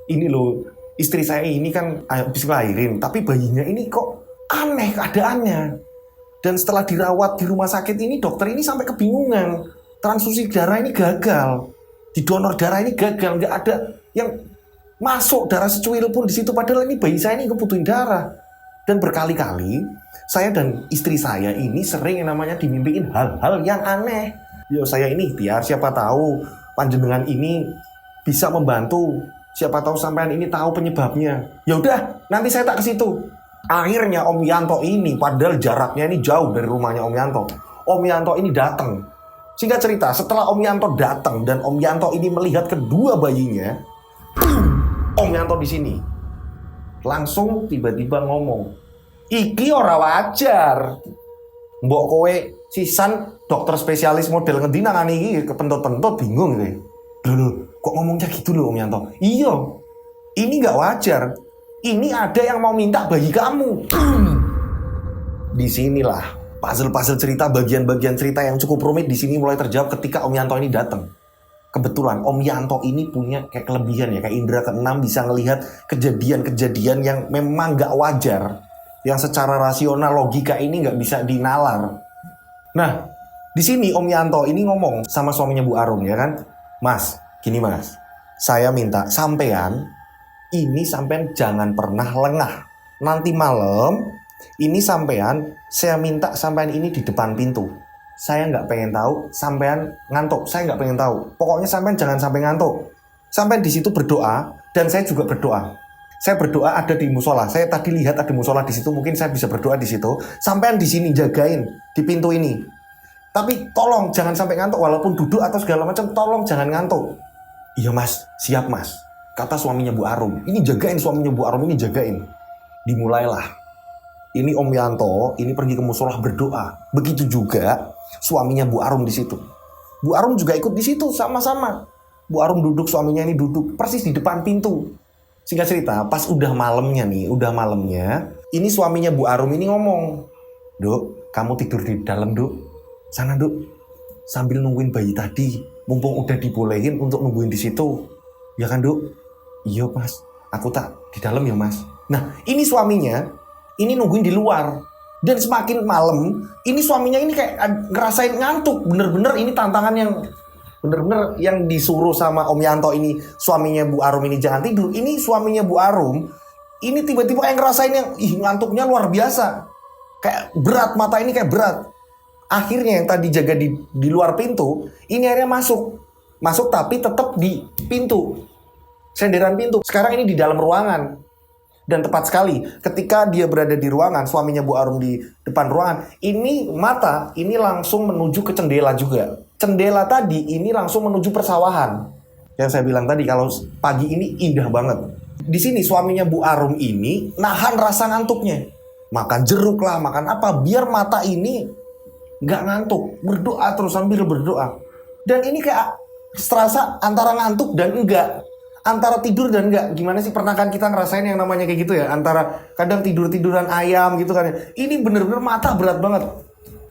Speaker 1: Ini loh, istri saya ini kan habis ngelahirin, tapi bayinya ini kok aneh keadaannya. Dan setelah dirawat di rumah sakit ini, dokter ini sampai kebingungan. Transfusi darah ini gagal. Di donor darah ini gagal. Nggak ada yang masuk darah secuil pun di situ. Padahal ini bayi saya ini kebutuhin darah. Dan berkali-kali, saya dan istri saya ini sering yang namanya dimimpiin hal-hal yang aneh. Yo saya ini biar siapa tahu panjenengan ini bisa membantu. Siapa tahu sampean ini tahu penyebabnya. Ya udah, nanti saya tak ke situ. Akhirnya Om Yanto ini, padahal jaraknya ini jauh dari rumahnya Om Yanto. Om Yanto ini datang. Singkat cerita, setelah Om Yanto datang dan Om Yanto ini melihat kedua bayinya, Om Yanto di sini langsung tiba-tiba ngomong, "Iki ora wajar. Mbok kowe sisan dokter spesialis model ngendi nang iki kepentut-pentut bingung gitu." Loh, kok ngomongnya gitu loh Om Yanto? Iya, ini nggak wajar. Ini ada yang mau minta bayi kamu. Disinilah puzzle-puzzle cerita, bagian-bagian cerita yang cukup rumit di sini mulai terjawab ketika Om Yanto ini datang. Kebetulan Om Yanto ini punya kayak kelebihan ya, kayak indera keenam bisa ngelihat kejadian-kejadian yang memang nggak wajar, yang secara rasional logika ini nggak bisa dinalar. Nah, di sini Om Yanto ini ngomong sama suaminya Bu Arum ya kan, "Mas, gini Mas, saya minta sampean jangan pernah lengah. Nanti malam ini saya minta sampean ini di depan pintu. Saya nggak pengen tahu sampean ngantuk. Saya nggak pengen tahu. Pokoknya sampean jangan sampai ngantuk. Sampean di situ berdoa dan saya juga berdoa. Saya berdoa ada di musola. Saya tadi lihat ada musola di situ. Mungkin saya bisa berdoa di situ. Sampean di sini jagain di pintu ini. Tapi tolong jangan sampai ngantuk. Walaupun duduk atau segala macam, tolong jangan ngantuk." "Iya Mas, siap Mas," kata suaminya Bu Arum. Ini jagain suaminya Bu Arum ini jagain. Dimulailah. Ini Om Yanto ini pergi ke musola berdoa. Begitu juga suaminya Bu Arum di situ. Bu Arum juga ikut di situ sama-sama. Bu Arum duduk, suaminya ini duduk persis di depan pintu. Singkat cerita, pas udah malamnya, ini suaminya Bu Arum ini ngomong, "Duk, kamu tidur di dalam, Duk. Sana, Duk. Sambil nungguin bayi tadi. Mumpung udah dibolehin untuk nungguin di situ. Ya kan, Duk?" "Iya, Mas. Aku tak di dalam ya, Mas." Nah, ini suaminya ini nungguin di luar. Dan semakin malam, ini suaminya ini kayak ngerasain ngantuk. Bener-bener ini tantangan yang bener-bener yang disuruh sama Om Yanto ini. Suaminya Bu Arum ini jangan tidur. Ini suaminya Bu Arum ini tiba-tiba kayak ngerasain yang ngantuknya luar biasa. Kayak berat, mata ini kayak berat. Akhirnya yang tadi jaga di luar pintu, ini akhirnya masuk tapi tetap di pintu, senderan pintu. Sekarang ini di dalam ruangan. Dan tepat sekali ketika dia berada di ruangan, suaminya Bu Arum di depan ruangan, ini mata ini langsung menuju ke jendela juga. Jendela tadi ini langsung menuju persawahan. Yang saya bilang tadi kalau pagi ini indah banget. Di sini suaminya Bu Arum ini nahan rasa ngantuknya. Makan jeruk lah, makan apa biar mata ini nggak ngantuk, berdoa terus sambil berdoa. Dan ini kayak serasa antara ngantuk dan enggak. antara tidur dan enggak. Gimana sih, pernah kan kita ngerasain yang namanya kayak gitu ya, antara kadang tidur-tiduran ayam gitu kan ya. Ini bener-bener mata berat banget.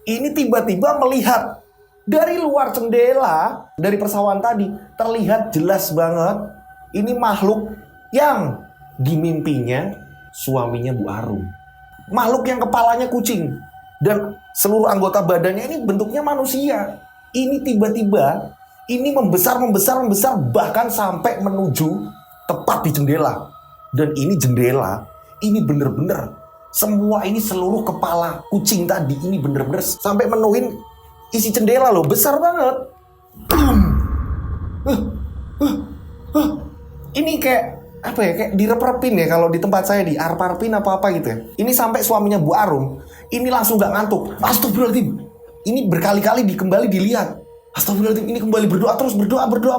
Speaker 1: Ini tiba-tiba melihat dari luar jendela, dari persawahan tadi, terlihat jelas banget ini makhluk yang di mimpinya suaminya Bu Arum. Makhluk yang kepalanya kucing dan seluruh anggota badannya ini bentuknya manusia. Ini tiba-tiba ini membesar, bahkan sampai menuju tepat di jendela. Dan ini jendela, ini bener-bener semua ini seluruh kepala kucing tadi ini bener-bener sampai menuhin isi jendela loh, besar banget. Ini kayak apa ya, kayak direp-repin ya kalau di tempat saya, di arparpin apa-apa gitu ya. Ini sampai suaminya Bu Arum ini langsung gak ngantuk. Astagfirullahaladzim. Ini berkali-kali kembali dilihat. Astagfirullahaladzim, ini kembali berdoa terus, berdoa.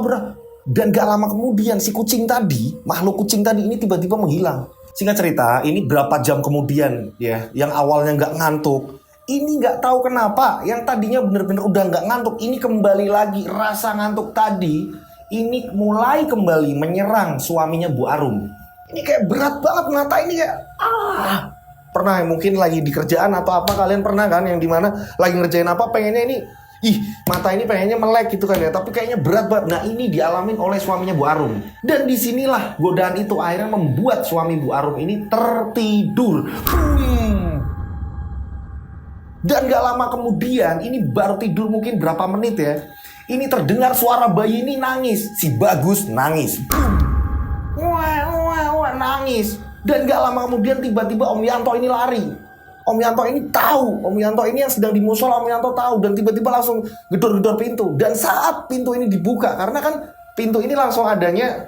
Speaker 1: Dan gak lama kemudian si kucing tadi, makhluk kucing tadi ini tiba-tiba menghilang. Singkat cerita, ini berapa jam kemudian ya, yang awalnya gak ngantuk, ini gak tahu kenapa, yang tadinya bener-bener udah gak ngantuk, ini kembali lagi, rasa ngantuk tadi, ini mulai kembali menyerang suaminya Bu Arum. Ini kayak berat banget, mata ini kayak, pernah mungkin lagi di kerjaan atau apa, kalian pernah kan yang dimana lagi ngerjain apa, pengennya ini mata ini pengennya melek gitu kan ya, tapi kayaknya berat banget. Nah, ini dialamin oleh suaminya Bu Arum. Dan disinilah godaan itu akhirnya membuat suami Bu Arum ini tertidur. Dan gak lama kemudian, ini baru tidur mungkin berapa menit ya, ini terdengar suara bayi ini nangis. Si Bagus nangis. Nangis. Dan gak lama kemudian tiba-tiba Om Yanto ini lari. Om Yanto ini tahu, Om Yanto ini yang sedang di musola, Om Yanto tahu, dan tiba-tiba langsung gedor-gedor pintu. Dan saat pintu ini dibuka, karena kan pintu ini langsung adanya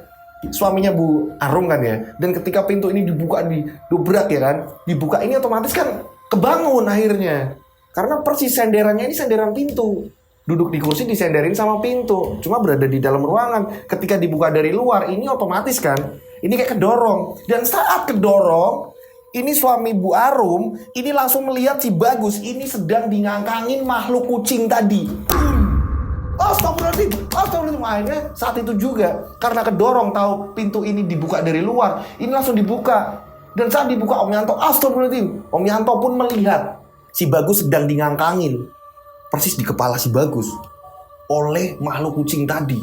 Speaker 1: suaminya Bu Arum kan ya. Dan ketika pintu ini dibuka, didobrak ya kan, dibuka, ini otomatis kan kebangun akhirnya. Karena persis senderannya ini senderan pintu. Duduk di kursi disenderin sama pintu, cuma berada di dalam ruangan. Ketika dibuka dari luar, ini otomatis kan, ini kayak kedorong. Dan saat kedorong, ini suami Bu Arum ini langsung melihat si Bagus ini sedang dingangkangin makhluk kucing tadi. Astagfirullahaladzim. Akhirnya saat itu juga, karena kedorong tahu pintu ini dibuka dari luar, ini langsung dibuka. Dan saat dibuka, Om Yanto, astagfirullahaladzim, Om Yanto pun melihat si Bagus sedang dingangkangin persis di kepala si Bagus oleh makhluk kucing tadi.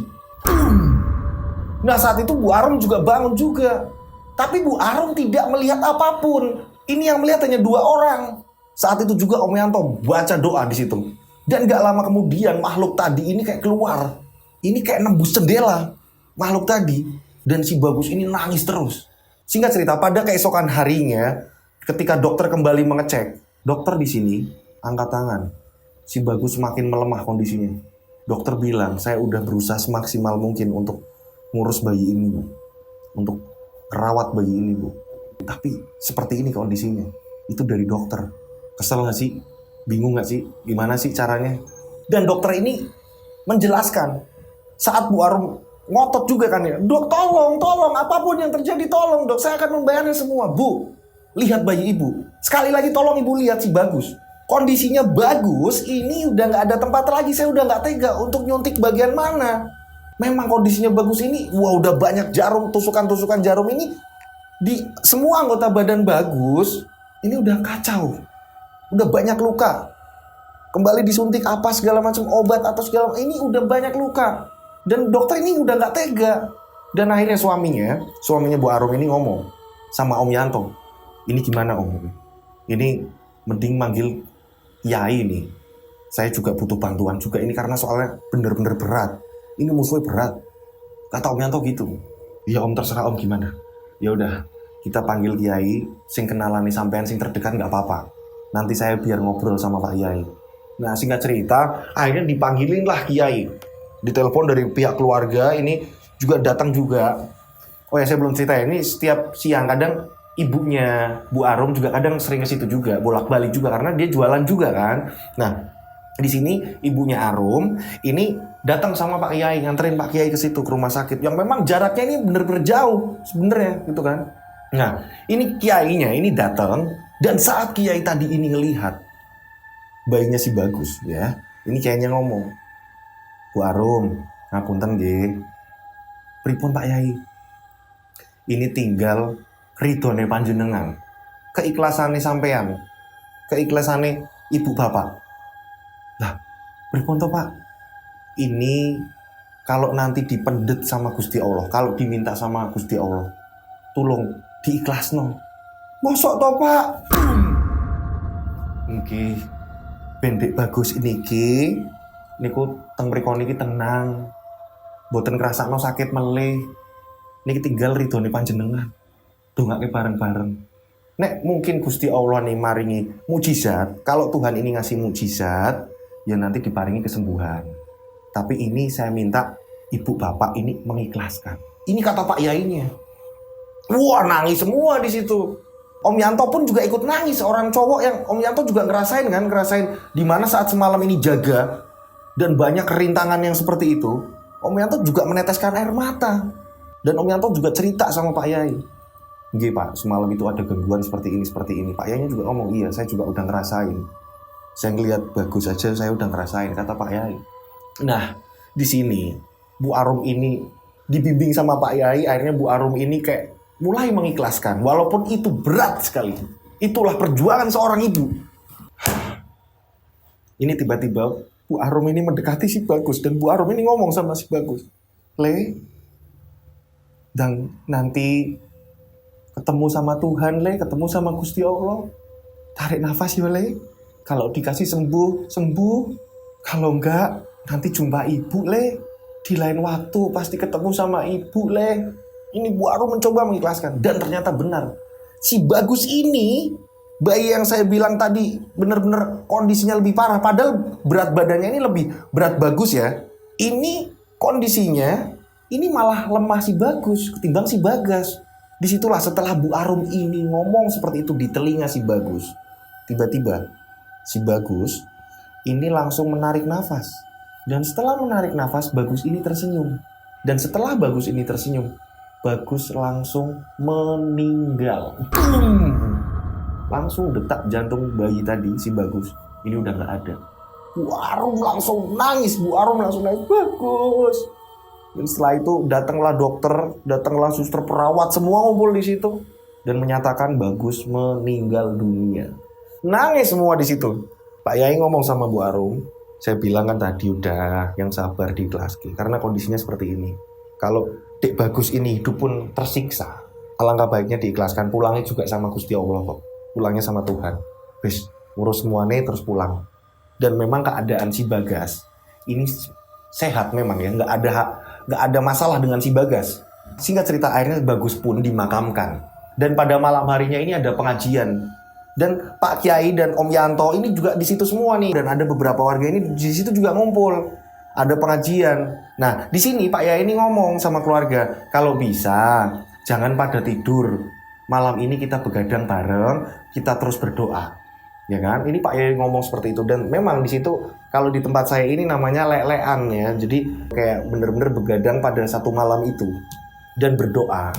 Speaker 1: Nah, saat itu Bu Arum juga bangun juga. Tapi Bu Arum tidak melihat apapun. Ini yang melihat hanya 2 orang. Saat itu juga Om Yanto baca doa di situ. Dan gak lama kemudian makhluk tadi ini kayak keluar. Ini kayak nembus jendela makhluk tadi. Dan si Bagus ini nangis terus. Singkat cerita, pada keesokan harinya, ketika dokter kembali mengecek, dokter di sini angkat tangan. Si Bagus semakin melemah kondisinya. Dokter bilang, saya udah berusaha semaksimal mungkin untuk ngurus bayi ini, untuk rawat bayi ini, Bu. Tapi seperti ini kondisinya. Itu dari dokter. Kesel gak sih? Bingung gak sih? Gimana sih caranya? Dan dokter ini menjelaskan. Saat Bu Arum ngotot juga kan ya, dok tolong, apapun yang terjadi tolong dok, saya akan membayarnya semua. Bu, lihat bayi ibu. Sekali lagi tolong ibu lihat si Bagus. Kondisinya Bagus, ini udah gak ada tempat lagi. Saya udah gak tega untuk nyuntik bagian mana. Memang kondisinya Bagus ini, udah banyak jarum, tusukan-tusukan jarum ini di semua anggota badan Bagus. Ini udah kacau, udah banyak luka. Kembali disuntik apa segala macam obat atau segala macam, ini udah banyak luka. Dan dokter ini udah nggak tega. Dan akhirnya suaminya Bu Arum ini ngomong sama Om Yanto, ini gimana Om? Ini mending manggil Kiai nih. Saya juga butuh bantuan juga ini karena soalnya bener-bener berat. Ini musuhnya berat. Kata Om Yanto gitu. Ya Om, terserah Om gimana. Ya udah, kita panggil Kiai sing kenalani sampean sing terdekat nggak apa-apa. Nanti saya biar ngobrol sama Pak Kiai. Nah, singkat cerita, akhirnya dipanggilin lah Kiai. Ditelepon dari pihak keluarga, ini juga datang juga. Oh ya, saya belum cerita ya, ini setiap siang kadang ibunya Bu Arum juga kadang sering ke situ juga, bolak-balik juga karena dia jualan juga kan. Nah, di sini ibunya Arum ini datang sama Pak Kiai, nganterin Pak Kiai ke situ, ke rumah sakit yang memang jaraknya ini bener-bener jauh sebenarnya gitu kan. Nah, ini Kiainya ini datang, dan saat Kiai tadi ini ngelihat bayinya si Bagus ya, ini Kiainya ngomong, Bu Arum, ngapunten nggih. Pripun Pak Yai? Ini tinggal ridhone panjenengan. Keikhlasannya sampean. Keikhlasannya ibu bapak. Lah, pripun to Pak? Ini kalau nanti dipendet sama Gusti Allah, kalau diminta sama Gusti Allah, tolong diikhlasno. Mosok to Pak? Nggih. Pendek bagus niki. Niku teng mriko niki tenang. Mboten ngrasakno sakit melih. Niki tinggal ridhone panjenengan. Dongake bareng-bareng. Nek mungkin Gusti Allah nih maringi mukjizat, kalau Tuhan ini ngasih mukjizat, ya nanti diparingi kesembuhan. Tapi ini saya minta ibu bapak ini mengikhlaskan. Ini kata Pak Yainya. Wah, nangis semua di situ. Om Yanto pun juga ikut nangis. Orang cowok yang Om Yanto juga ngerasain di mana saat semalam ini jaga dan banyak kerintangan yang seperti itu. Om Yanto juga meneteskan air mata. Dan Om Yanto juga cerita sama Pak Yai. Nggih Pak, semalam itu ada gangguan seperti ini. Pak Yainya juga ngomong, iya saya juga udah ngerasain. Saya ngelihat bagus aja, saya udah ngerasain, kata Pak Yai. Nah, di sini Bu Arum ini dibimbing sama Pak Yai, akhirnya Bu Arum ini kayak mulai mengikhlaskan. Walaupun itu berat sekali. Itulah perjuangan seorang ibu. Ini tiba-tiba Bu Arum ini mendekati si Bagus. Dan Bu Arum ini ngomong sama si Bagus. Le, dan nanti ketemu sama Tuhan, Le, ketemu sama Gusti Allah. Tarik nafas ya, Le. Kalau dikasih sembuh, sembuh. Kalau enggak, nanti jumpa ibu, Le. Di lain waktu pasti ketemu sama ibu, Le. Ini Bu Arum mencoba mengikhlaskan. Dan ternyata benar. Si Bagus ini, bayi yang saya bilang tadi, benar-benar kondisinya lebih parah. Padahal berat badannya ini lebih berat Bagus ya. Ini kondisinya, ini malah lemah si Bagus ketimbang si Bagas. Disitulah setelah Bu Arum ini ngomong seperti itu di telinga si Bagus. Tiba-tiba si Bagus ini langsung menarik nafas. Dan setelah menarik nafas, Bagus ini tersenyum. Dan setelah Bagus ini tersenyum, Bagus langsung meninggal. Langsung detak jantung bayi tadi, si Bagus, ini udah gak ada. Bu Arum langsung nangis. Bagus. Dan setelah itu datanglah dokter, datanglah suster perawat, semua ngumpul di situ. Dan menyatakan Bagus meninggal dunia. Nangis semua di situ. Pak Yai ngomong sama Bu Arum, saya bilang kan tadi udah, yang sabar diikhlaski. Karena kondisinya seperti ini. Kalau Dek Bagus ini hidup pun tersiksa, alangkah baiknya diikhlaskan. Pulangnya juga sama Gusti Allah kok. Pulangnya sama Tuhan. Wis, ngurus semuanya terus pulang. Dan memang keadaan si Bagas ini sehat memang ya, nggak ada masalah dengan si Bagas. Singkat cerita, akhirnya Bagus pun dimakamkan. Dan pada malam harinya ini ada pengajian. Dan Pak Kiai dan Om Yanto ini juga di situ semua nih. Dan ada beberapa warga ini di situ juga ngumpul. Ada pengajian. Nah, di sini Pak Kiai ini ngomong sama keluarga, kalau bisa jangan pada tidur. Malam ini kita begadang bareng, kita terus berdoa. Ya kan? Ini Pak Yai ngomong seperti itu. Dan memang di situ kalau di tempat saya ini namanya lelean ya. Jadi kayak bener-bener begadang pada satu malam itu dan berdoa.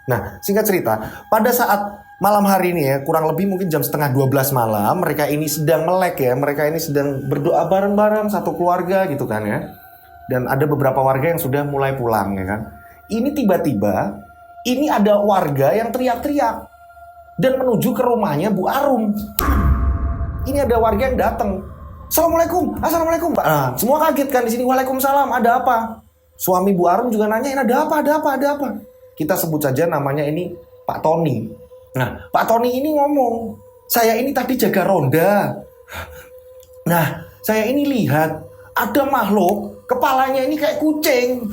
Speaker 1: Nah, singkat cerita, pada saat malam hari ini ya, kurang lebih mungkin jam 11:30 malam, mereka ini sedang melek ya. Mereka ini sedang berdoa bareng-bareng satu keluarga gitu kan ya. Dan ada beberapa warga yang sudah mulai pulang ya kan. Ini tiba-tiba ini ada warga yang teriak-teriak dan menuju ke rumahnya Bu Arum. Ini ada warga yang datang. Assalamualaikum. Nah, semua kaget kan di sini. Waalaikumsalam. Ada apa? Suami Bu Arum juga nanyain, ada apa? Kita sebut saja namanya ini Pak Tony. Nah, Pak Tony ini ngomong, saya ini tadi jaga ronda. Nah, saya ini lihat ada makhluk kepalanya ini kayak kucing.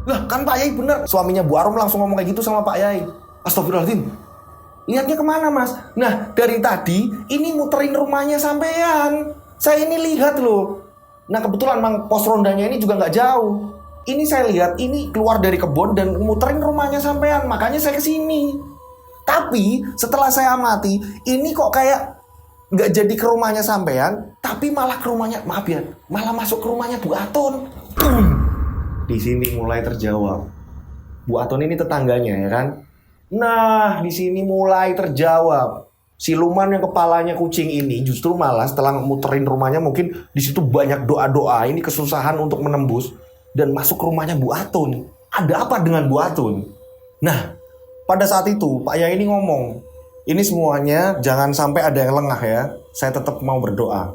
Speaker 1: Lah kan Pak Yai bener. Suaminya Bu Arum langsung ngomong kayak gitu sama Pak Yai. Astagfirullahaladzim. Lihatnya kemana Mas? Nah, dari tadi ini muterin rumahnya sampean. Saya ini lihat loh. Nah, kebetulan mang pos rondanya ini juga gak jauh. Ini saya lihat ini keluar dari kebun dan muterin rumahnya sampean. Makanya saya kesini. Tapi setelah saya amati, ini kok kayak gak jadi ke rumahnya sampean, tapi malah ke rumahnya, maaf ya, malah masuk ke rumahnya Bu Aton. Di sini mulai terjawab. Bu Aton ini tetangganya ya kan? Nah, di sini mulai terjawab. Siluman yang kepalanya kucing ini justru malah setelah muterin rumahnya, mungkin di situ banyak doa-doa, ini kesusahan untuk menembus dan masuk ke rumahnya Bu Atun. ada apa dengan Bu Atun? Nah, pada saat itu Pak Yai ini ngomong, ini semuanya jangan sampai ada yang lengah ya. Saya tetap mau berdoa.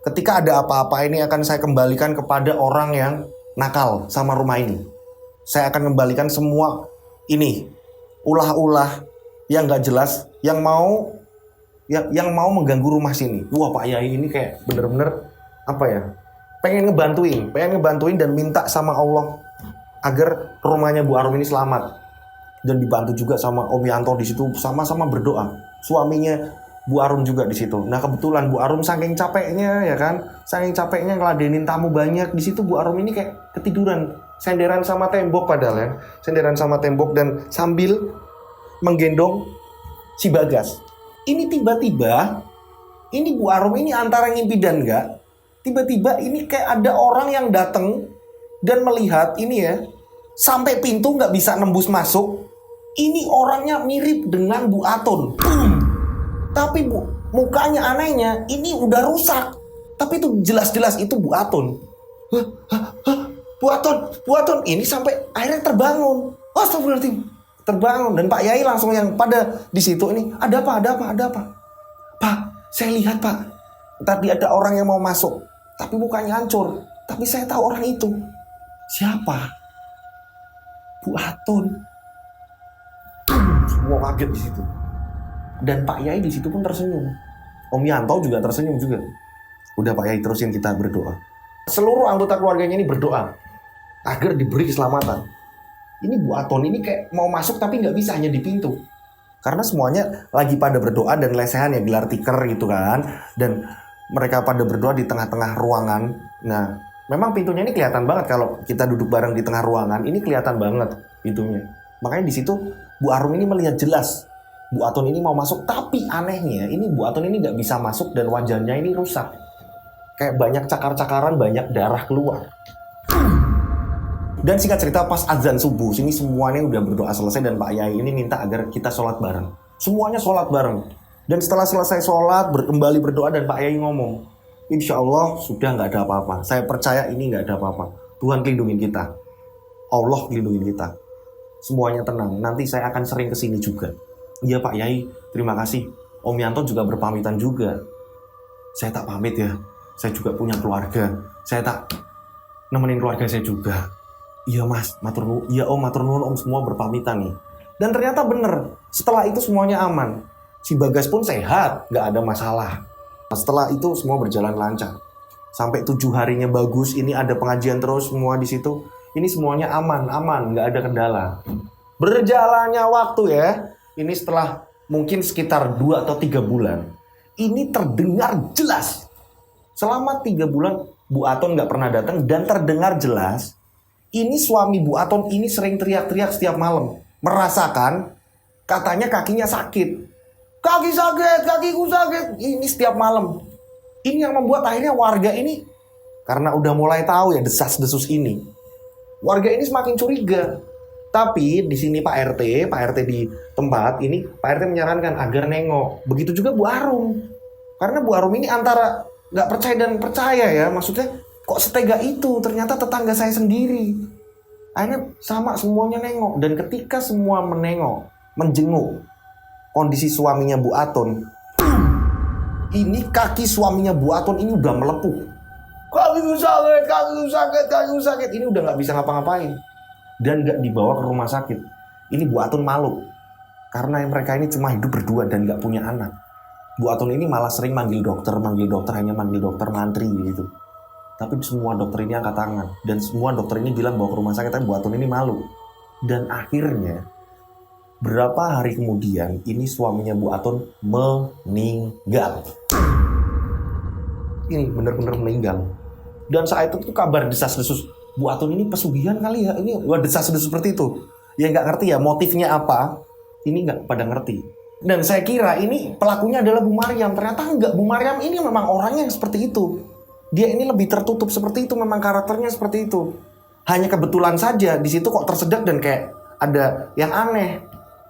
Speaker 1: Ketika ada apa-apa ini akan saya kembalikan kepada orang yang nakal sama rumah ini. Saya akan kembalikan semua ini ulah-ulah yang gak jelas, yang mau mengganggu rumah sini. Wah, Pak Yai ini kayak bener-bener apa ya? Pengen ngebantuin dan minta sama Allah agar rumahnya Bu Arum ini selamat. Dan dibantu juga sama Om Yanto di situ, sama-sama berdoa. Suaminya Bu Arum juga di situ. Nah, kebetulan Bu Arum saking capeknya ya kan, saking capeknya ngeladenin tamu banyak di situ, Bu Arum ini kayak ketiduran, senderan sama tembok padahal ya. Senderan sama tembok dan sambil menggendong si Bagas. Ini tiba-tiba, ini Bu Arum ini antara ngimpi dan enggak, tiba-tiba ini kayak ada orang yang datang dan melihat ini ya, sampai pintu nggak bisa nembus masuk. Ini orangnya mirip dengan Bu Atun. Tapi mukanya anehnya, ini udah rusak. Tapi itu jelas-jelas itu Bu Atun. Bu Atun. Ini sampai akhirnya terbangun. Astagfirullahaladzim. Terbangun. Dan Pak Yai langsung yang pada di situ ini. Ada apa? Pak, saya lihat Pak. Tadi ada orang yang mau masuk. Tapi mukanya hancur. Tapi saya tahu orang itu. Siapa? Bu Atun. Semua kaget di situ. Dan Pak Yai di situ pun tersenyum. Om Yanto juga tersenyum juga. Udah Pak Yai terusin kita berdoa. Seluruh anggota keluarganya ini berdoa agar diberi keselamatan. Ini Bu Atun ini kayak mau masuk tapi nggak bisa, hanya di pintu. Karena semuanya lagi pada berdoa dan lesehan ya, gelar tikar gitu kan. Dan mereka pada berdoa di tengah-tengah ruangan. Nah, memang pintunya ini kelihatan banget kalau kita duduk bareng di tengah ruangan. Ini kelihatan banget pintunya. Makanya di situ Bu Arum ini melihat jelas Bu Atun ini mau masuk, tapi anehnya ini Bu Atun ini nggak bisa masuk dan wajahnya ini rusak. Kayak banyak cakar-cakaran, banyak darah keluar. Dan singkat cerita pas azan subuh, sini semuanya udah berdoa selesai dan Pak Yai ini minta agar kita sholat bareng. Semuanya sholat bareng. Dan setelah selesai sholat, kembali berdoa dan Pak Yai ngomong, Insya Allah sudah nggak ada apa-apa. Saya percaya ini nggak ada apa-apa. Tuhan lindungin kita. Allah lindungin kita. Semuanya tenang, nanti saya akan sering kesini juga. Iya Pak Yai, terima kasih. Om Yanto juga berpamitan juga. Saya tak pamit ya, saya juga punya keluarga. Saya tak nemenin keluarga saya juga. Iya Mas, matur nuwun. Iya Om, matur nuwun Om, semua berpamitan nih. Dan ternyata bener, setelah itu semuanya aman. Si Bagas pun sehat, gak ada masalah. Setelah itu semua berjalan lancar. Sampai 7 harinya bagus, ini ada pengajian terus semua di situ. Ini semuanya aman, gak ada kendala. Berjalannya waktu ya, ini setelah mungkin sekitar 2 atau 3 bulan. Ini terdengar jelas. Selama 3 bulan Bu Atun gak pernah datang dan terdengar jelas. Ini suami Bu Atun ini sering teriak-teriak setiap malam. Merasakan katanya kakinya sakit. Kaki sakit, kakiku sakit. Ini setiap malam. Ini yang membuat akhirnya warga ini, karena udah mulai tahu ya desas-desus ini, warga ini semakin curiga. Tapi di sini Pak RT di tempat ini, Pak RT menyarankan agar nengok. Begitu juga Bu Arum. Karena Bu Arum ini antara nggak percaya dan percaya ya. Maksudnya kok setega itu, ternyata tetangga saya sendiri. Akhirnya sama semuanya nengok. Dan ketika semua menengok, menjenguk kondisi suaminya Bu Atun, ini kaki suaminya Bu Atun ini udah melepuh. Kakiku sakit. Ini udah nggak bisa ngapa-ngapain. Dan nggak dibawa ke rumah sakit. Ini Bu Atun malu. Karena mereka ini cuma hidup berdua dan nggak punya anak. Bu Atun ini malah sering manggil dokter, hanya manggil dokter mantri gitu. Tapi semua dokter ini angkat tangan. Dan semua dokter ini bilang bawa ke rumah sakit, tapi Bu Atun ini malu. Dan akhirnya, berapa hari kemudian, ini suaminya Bu Atun meninggal. Ini benar-benar meninggal. Dan saat itu tuh kabar desas-desus, Bu Atun ini pesugihan kali ya. Ini desas-desus seperti itu. Ya nggak ngerti ya motifnya apa. Ini nggak pada ngerti. Dan saya kira ini pelakunya adalah Bu Maryam. Ternyata enggak. Bu Maryam ini memang orangnya yang seperti itu. Dia ini lebih tertutup seperti itu, memang karakternya seperti itu. Hanya kebetulan saja di situ kok tersedak dan kayak ada yang aneh.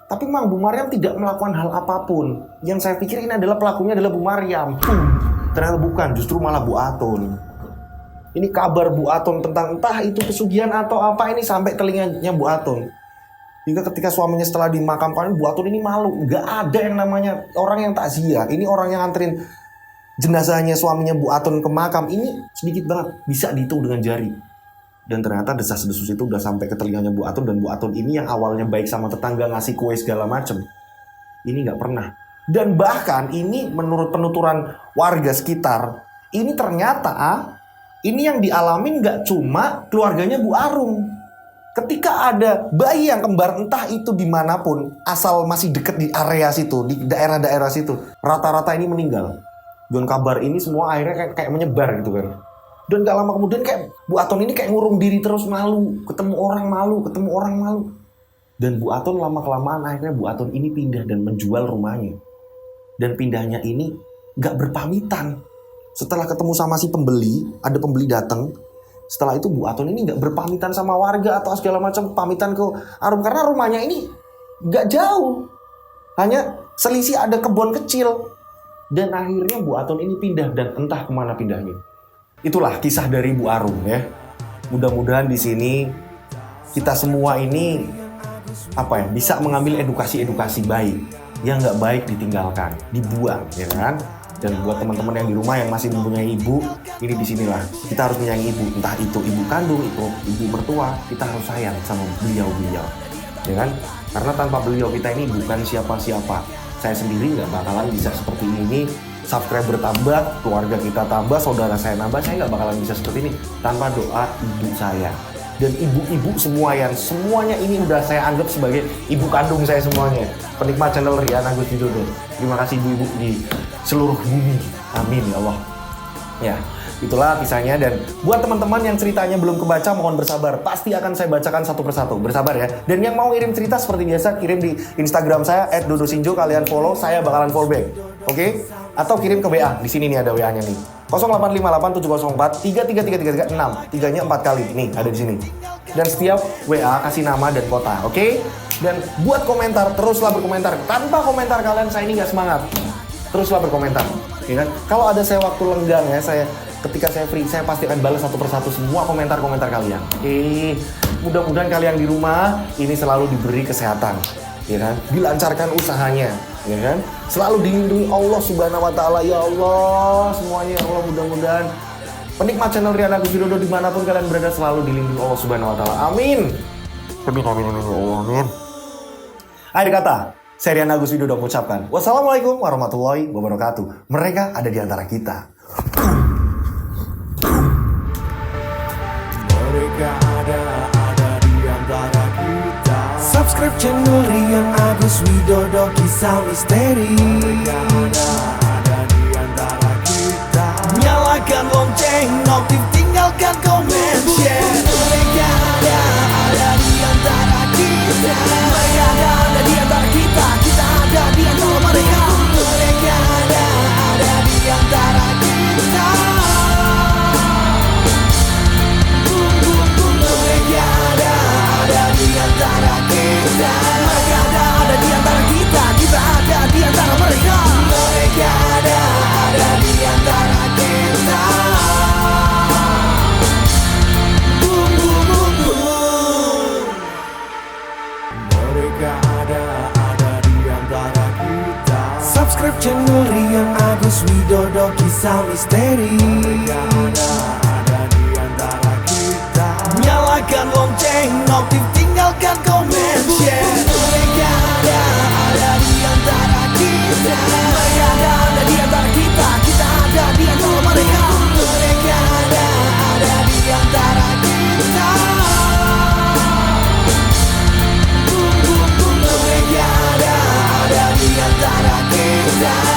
Speaker 1: Tapi memang Bu Maryam tidak melakukan hal apapun. Yang saya pikir ini adalah pelakunya adalah Bu Maryam. Ternyata bukan, justru malah Bu Atun. Ini kabar Bu Atun tentang entah itu pesugihan atau apa ini sampai telinganya Bu Atun. Hingga ketika suaminya setelah dimakamkan, Bu Atun ini malu. Nggak ada yang namanya orang yang takziah. Ini orang yang nganterin jenazahnya suaminya Bu Atun ke makam. Ini sedikit banget, bisa dihitung dengan jari. Dan ternyata desas-desus itu udah sampai ke telinganya Bu Atun. Dan Bu Atun ini yang awalnya baik sama tetangga, ngasih kue segala macem, ini nggak pernah. Dan bahkan ini menurut penuturan warga sekitar, ini ternyata ini yang dialamin nggak cuma keluarganya Bu Arum. Ketika ada bayi yang kembar entah itu dimanapun, asal masih deket di area situ, di daerah-daerah situ, rata-rata ini meninggal. Dan kabar ini semua akhirnya kayak menyebar gitu kan. Dan gak lama kemudian kayak Bu Atun ini kayak ngurung diri terus, malu, ketemu orang malu. Dan Bu Atun lama-kelamaan akhirnya Bu Atun ini pindah dan menjual rumahnya. Dan pindahnya ini gak berpamitan. Setelah ketemu sama si pembeli, ada pembeli datang. Setelah itu Bu Atun ini gak berpamitan sama warga atau segala macam, pamitan ke Arum karena rumahnya ini gak jauh. Hanya selisih ada kebun kecil. Dan akhirnya Bu Atun ini pindah dan entah kemana pindahnya. Itulah kisah dari Bu Arum ya. Mudah-mudahan di sini kita semua ini bisa mengambil edukasi baik. Yang nggak baik ditinggalkan, dibuang, ya kan? Dan buat teman-teman yang di rumah yang masih mempunyai ibu, ini disinilah kita harus menyayangi ibu, entah itu ibu kandung, itu ibu mertua, kita harus sayang sama beliau-beliau, ya kan? Karena tanpa beliau kita ini bukan siapa-siapa. Saya sendiri nggak bakalan bisa seperti ini. Subscriber tambah, keluarga kita tambah, saudara saya nambah, saya nggak bakalan bisa seperti ini tanpa doa ibu saya. Dan ibu-ibu semua yang semuanya ini udah saya anggap sebagai ibu kandung saya semuanya. Penikmat channel Rian Agus Widodo. Terima kasih ibu-ibu di seluruh bumi. Amin ya Allah. Ya, itulah kisahnya. Dan buat teman-teman yang ceritanya belum kebaca, mohon bersabar. Pasti akan saya bacakan satu persatu. Bersabar ya. Dan yang mau kirim cerita seperti biasa, kirim di Instagram saya @dodosinjo. Kalian follow, saya bakalan follow back. Oke? Atau kirim ke WA. Di sini nih ada WA-nya nih. 085870433336. Tiganya 4 kali. Nih, ada di sini. Dan setiap WA kasih nama dan kota. Oke? Dan buat komentar, teruslah berkomentar. Tanpa komentar kalian saya ini nggak semangat. Teruslah berkomentar. Ya kan? Kalau ada saya waktu lenggang ya, ketika saya free, saya pasti akan balas satu persatu semua komentar-komentar kalian. Oke? Mudah-mudahan kalian di rumah ini selalu diberi kesehatan. Ya kan? Dilancarkan usahanya, ya kan? Selalu dilindungi Allah Subhanahu wa taala, ya Allah, semuanya ya Allah. Mudah-mudahan penikmat channel Rian Agus Widodo dimanapun kalian berada selalu dilindungi Allah Subhanahu wa taala. Amin. Amin ya Allah, amin. Akhir kata, saya Rian Agus Widodo mengucapkan wassalamualaikum warahmatullahi wabarakatuh. Mereka ada di antara kita.
Speaker 2: Mereka ada di antara kita. Subscribe channel Rian Agus Widodo, kisah misteri. Mereka ada di antara kita. Nyalakan lonceng, notif, tinggalkan komen, share. Mereka ada di antara kita. Mereka ada di antara kita. Kita ada di antara mereka. Mereka ada di antara kita. Mereka ada di antara kita. Mereka ada di antara kita. Kita ada di antara mereka. Mereka ada di antara kita. Mereka ada di antara kita. Subscribe channel Rian Agus Widodo, kisah misteri. Mereka ada di antara kita. Nyalakan lonceng, notif, tinggalkan komen, share. Mereka ada di antara kita. Mereka ada di antara kita. Kita ada di antara mereka. Mereka ada di antara kita. Mereka ada di antara kita.